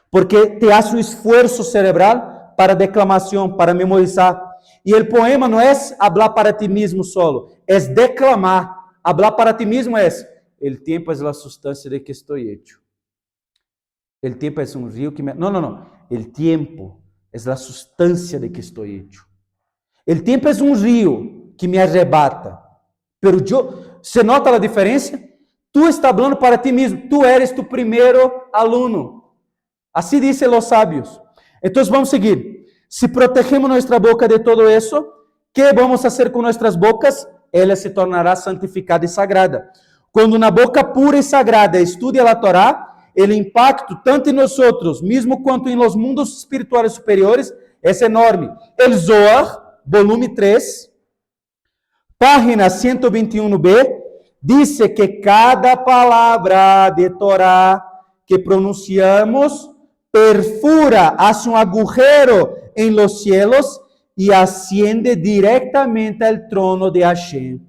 Porque te hace un esfuerzo cerebral para declamación, para memorizar. Y el poema no es hablar para ti mismo solo, es declamar. Hablar para ti mismo es, el tiempo es la sustancia de que estoy hecho. El tiempo es un río que me... No. El tiempo es la sustancia de que estoy hecho. El tiempo es un río que me arrebata. Pero ¿se nota la diferencia? Tú estás hablando para ti mismo. Tú eres tu primeiro aluno. Así dicen los sabios. Entonces vamos a seguir. Si protegemos nuestra boca de todo eso, ¿qué vamos a hacer con nuestras bocas? Ela se tornará santificada e sagrada. Quando na boca pura e sagrada estude a Torá, o impacto, tanto em nós outros, mesmo quanto em los mundos espirituais superiores, é enorme. El Zohar, volume 3, página 121b, diz que cada palavra de Torá que pronunciamos perfura, hace um agujero em los cielos e asciende diretamente ao trono de Hashem.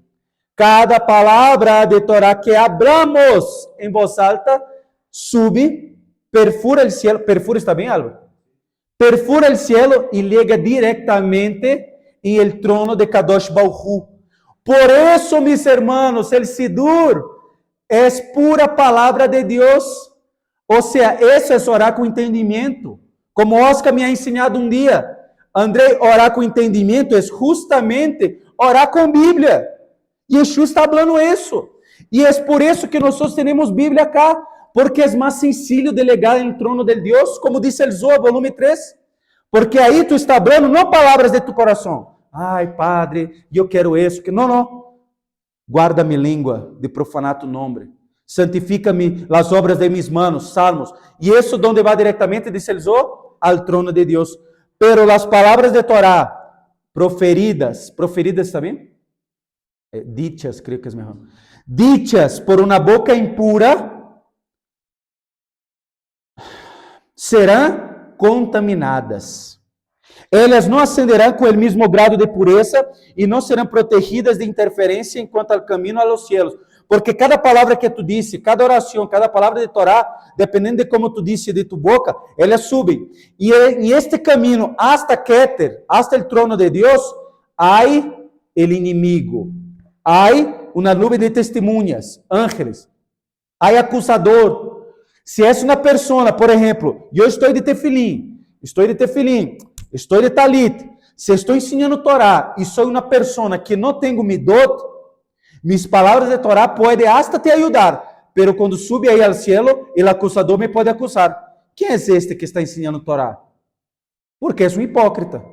Cada palavra de Torá que hablamos em voz alta sube, perfura o cielo. Perfura, está bem, Álvaro? Perfura o cielo e liga diretamente em el trono de Kadosh Baruch Hu. Por isso, mis hermanos, el Sidur é pura palavra de Deus. Ou seja, isso é orar com entendimento. Como Oscar me ha ensinado um dia, Andrei, orar com entendimento é justamente orar com Bíblia. Yeshua está falando isso. E é por isso que nós temos Bíblia cá, porque é mais sencillo delegar em trono de Deus, como disse el Zohar, volume 3. Porque aí tu está falando não palavras de tu coração. Ai, Padre, eu quero isso. Não. Guarda minha língua de profanar tu nome. Santifica-me as obras de mis manos, salmos. E isso, donde vai diretamente, disse el Zohar, al trono de Dios. Pero las palabras de Torah proferidas ¿está bien? Dichas, creo que es mejor. Dichas por una boca impura serán contaminadas. Elas não ascenderão com o mesmo grado de pureza e não serão protegidas de interferência enquanto ao caminho a los cielos. Porque cada palavra que tu disse, cada oração, cada palavra de Torá, dependendo de como tu disse de tu boca, elas subem. E em este caminho, hasta Keter, hasta o trono de Deus, há o inimigo, há uma nuvem de testemunhas, ángeles, há acusador. Se é uma pessoa, por exemplo, eu estou de tefilim, estou de talit, se estou ensinando Torá e sou uma pessoa que não tenho midot, mis palavras de Torá podem hasta te ajudar, pero quando sube aí ao cielo, o acusador me pode acusar. Quem é este que está ensinando Torá? Porque é um hipócrita.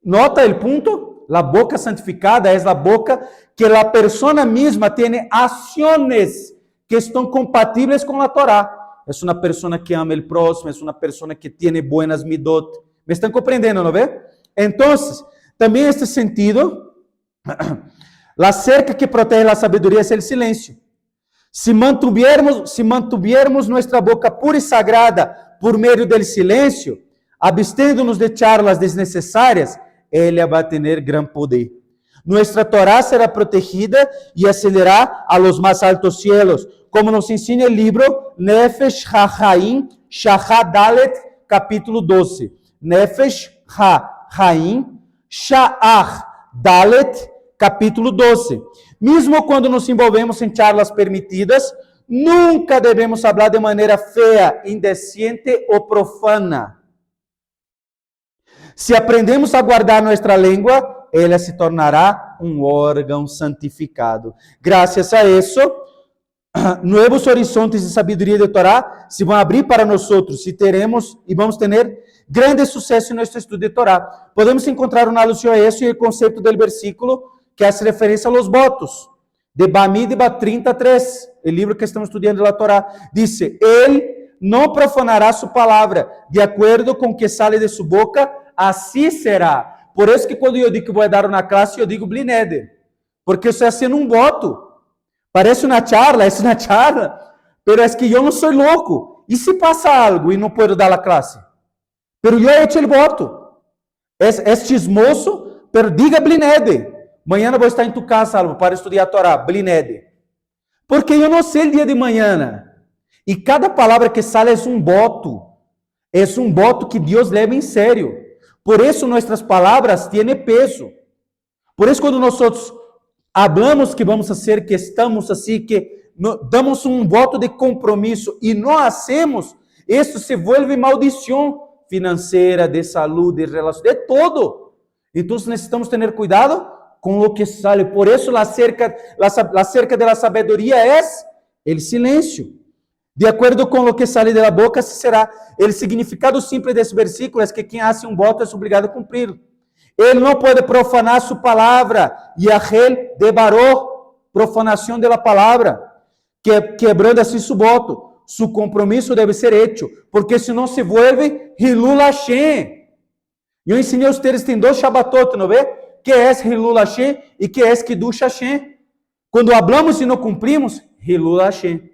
Nota o ponto? La boca santificada é a boca que a persona misma tem ações que estão compatíveis com a Torá. É uma pessoa que ama o próximo, é uma pessoa que tem buenas midot. ¿Me estão compreendendo, não vê? Então, também este sentido, a cerca que protege a sabedoria é o silêncio. Se mantuviéramos nossa boca pura e sagrada por meio do silêncio, abstendo-nos de charlas desnecessárias, ela vai ter gran poder. Nuestra Torá será protegida e ascenderá a los más altos cielos, como nos ensina o livro Nefesh HaChaim, Shachar Dalet, capítulo 12. Nefesh HaChaim, Shachar Dalet, capítulo 12. Mesmo quando nos envolvemos em charlas permitidas, nunca devemos falar de maneira feia, indecente ou profana. Se aprendemos a guardar nossa língua, ela se tornará um órgão santificado. Graças a isso, novos horizontes de sabedoria de Torá se vão abrir para nós e vamos ter grande sucesso em nosso estudo de Torá. Podemos encontrar uma alusão a isso e o conceito do versículo que hace referência aos votos, de Bamidbar 33, o livro que estamos estudando da Torá. Diz: Ele não profanará sua palavra, de acordo com o que sale de sua boca, assim será. Por isso que quando eu digo que vou dar uma classe, eu digo blineder, porque eu estou fazendo um voto. Parece uma charla, mas é que eu não sou louco. E se passa algo e não posso dar a classe? Pero eu he hecho o voto. É chismoso, pero diga blineder. Amanhã vou estar em tu casa, Salvo, para estudar a Torá, blinede. Porque eu não sei o dia de manhã. E cada palavra que sale é um voto. É um voto que Deus leva em sério. Por isso nossas palavras têm peso. Por isso quando nós falamos que vamos fazer, que estamos assim, que damos um voto de compromisso e não hacemos, isso se vuelve maldição financeira, de saúde, de relação, de todo. Então necessitamos ter cuidado com o que sale. Por isso, a cerca da sabedoria é o silêncio. De acordo com o que sale da boca, será. O significado simples desse versículo é que quem hace um voto é obrigado a cumprir. Ele não pode profanar sua palavra. Yahel debaró, profanação da palavra, quebrando assim seu voto. Seu compromisso deve ser hecho, porque senão se vuelve Hilul Hashem. Eu ensinei a vocês, tem 2 Shabbatot, não vê? Que é Hilul Hashem e que é Kiddush Hashem. Quando hablamos e não cumprimos, Hilul Hashem,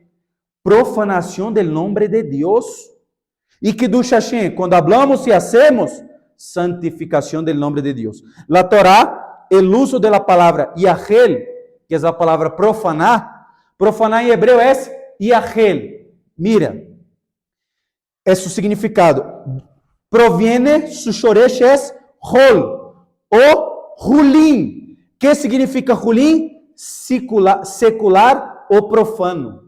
profanação do nome de Deus. E Kiddush Hashem, quando hablamos e hacemos, santificação do nome de Deus. La Torá, o uso da palavra Yahel, que é a palavra profanar em hebreu é Yahel. Mira, é seu significado. Proviene, su shoresh é Hol, ou Hulim. Que significa Hulim? Secular ou profano.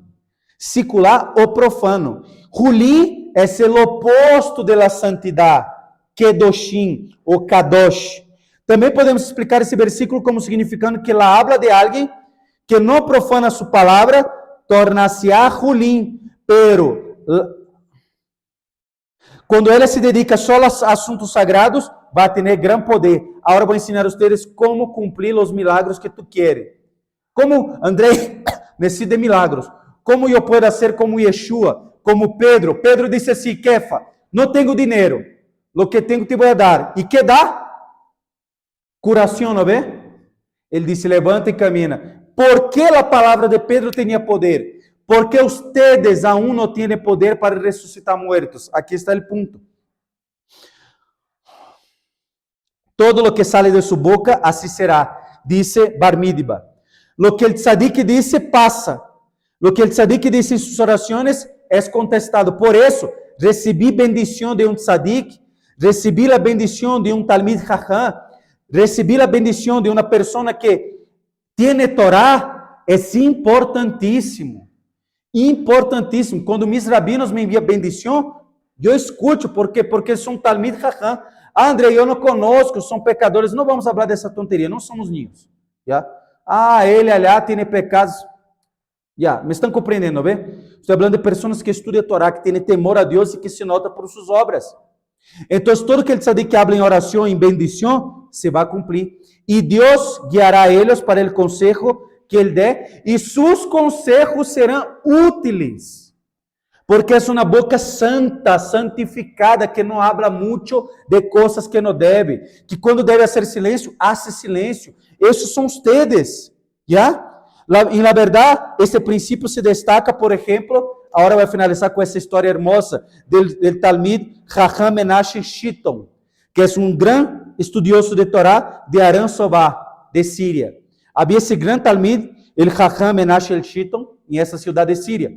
Secular ou profano. Hulim é o oposto da santidade. Kedoshim ou Kadosh. Também podemos explicar esse versículo como significando que ela habla de alguém que não profana sua palavra, torna-se a Hulim, pero quando ela se dedica só a assuntos sagrados, vai ter gran poder. Agora vou ensinar a vocês como cumprir os milagros que tu queres. Como, André, necessita de milagros. Como eu posso ser como Yeshua, como Pedro. Pedro disse assim, Kefa, não tenho dinheiro. lo que tengo te voy a dar. ¿Y qué da? Curación, ¿no ve? Él dice, levanta y camina. ¿Por qué la palabra de Pedro tenía poder? Porque ustedes aún no tienen poder para resucitar muertos. Aquí está el punto. Todo lo que sale de su boca, así será, dice Bar Midiba. Lo que el tzadik dice, pasa. Lo que el tzadik dice en sus oraciones, es contestado. Por eso, recibí bendición de un tzadik, recibí la bendición de un talmid jajam, recibí la bendición de una persona que tiene Torah, es importantísimo. Importantísimo. Quando mis rabinos me enviam bendição, eu escuto, porque são talmid jajam. Ah, André, eu não conosco, são pecadores. Não vamos falar dessa tonteria, não somos niños. ¿Ya? Ah, ele allá tem pecados. Ya, me estão compreendendo, ¿ve? Estou falando de pessoas que estudam a Torá, que têm temor a Deus e que se nota por suas obras. Então, todo que ele sabe que habla em oração, em bendição, se vai cumprir. E Deus guiará eles para o conselho que ele dê, e seus conselhos serão úteis. Porque é uma boca santa, santificada, que não habla muito de coisas que não deve. Que quando deve hacer silêncio, hace silêncio. Esses são ustedes, ¿ya? E na verdade, esse princípio se destaca, por exemplo, agora vai finalizar com essa história hermosa del Talmid Jajam Menashe Shitton, que é um grande estudioso de Torá de Aram Sobá, de Síria. Havia esse grande Talmid, el Jajam Menashe Shitton, em essa cidade de Síria.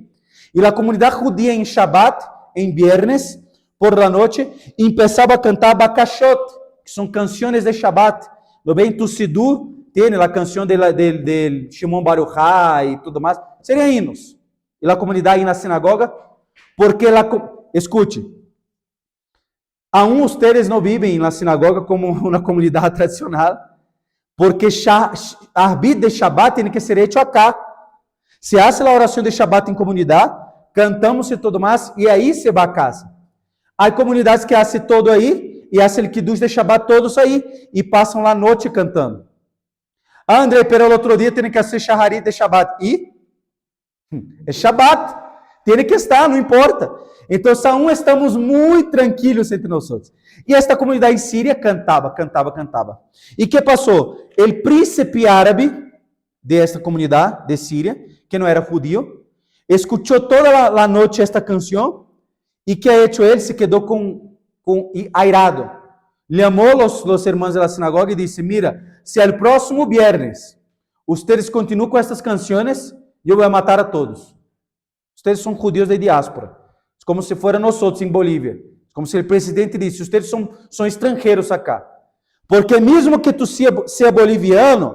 E a comunidade judia em Shabbat, em viernes, por la noite, começava a cantar Bakashot, que são canções de Shabbat. No bem, tu Sidur, tem a canção de Shimon Bar Yochai e tudo mais. Seriam hinos. E a comunidade na sinagoga, porque, escute, aún ustedes não vivem na sinagoga como uma comunidade tradicional, porque arbit de Shabbat tem que ser hecho acá. Se hace a oração de Shabbat em comunidade, cantamos e tudo mais, e aí se vai a casa. Há comunidades que fazem todo aí, e fazem o Kiddush de Shabbat todos aí, e passam lá a noite cantando. Ah, André, pero o outro dia tem que fazer Shaharit de Shabbat. E? É Shabbat. Tem que estar, não importa. Então, aún estamos muito tranquilos entre nós. E esta comunidade em Síria cantava. E que passou? O príncipe árabe de esta comunidade de Síria, que não era judío, escutou toda a noite esta canção, e que ha hecho ele? Se quedou airado. Llamó los hermanos de la sinagoga y dice, mira, si al próximo viernes ustedes continúan con estas canciones, yo voy a matar a todos. Ustedes son judíos de diáspora. Es como si fueran nosotros en Bolivia. Es como si el presidente dice, ustedes son extranjeros acá. Porque mismo que tú sea boliviano,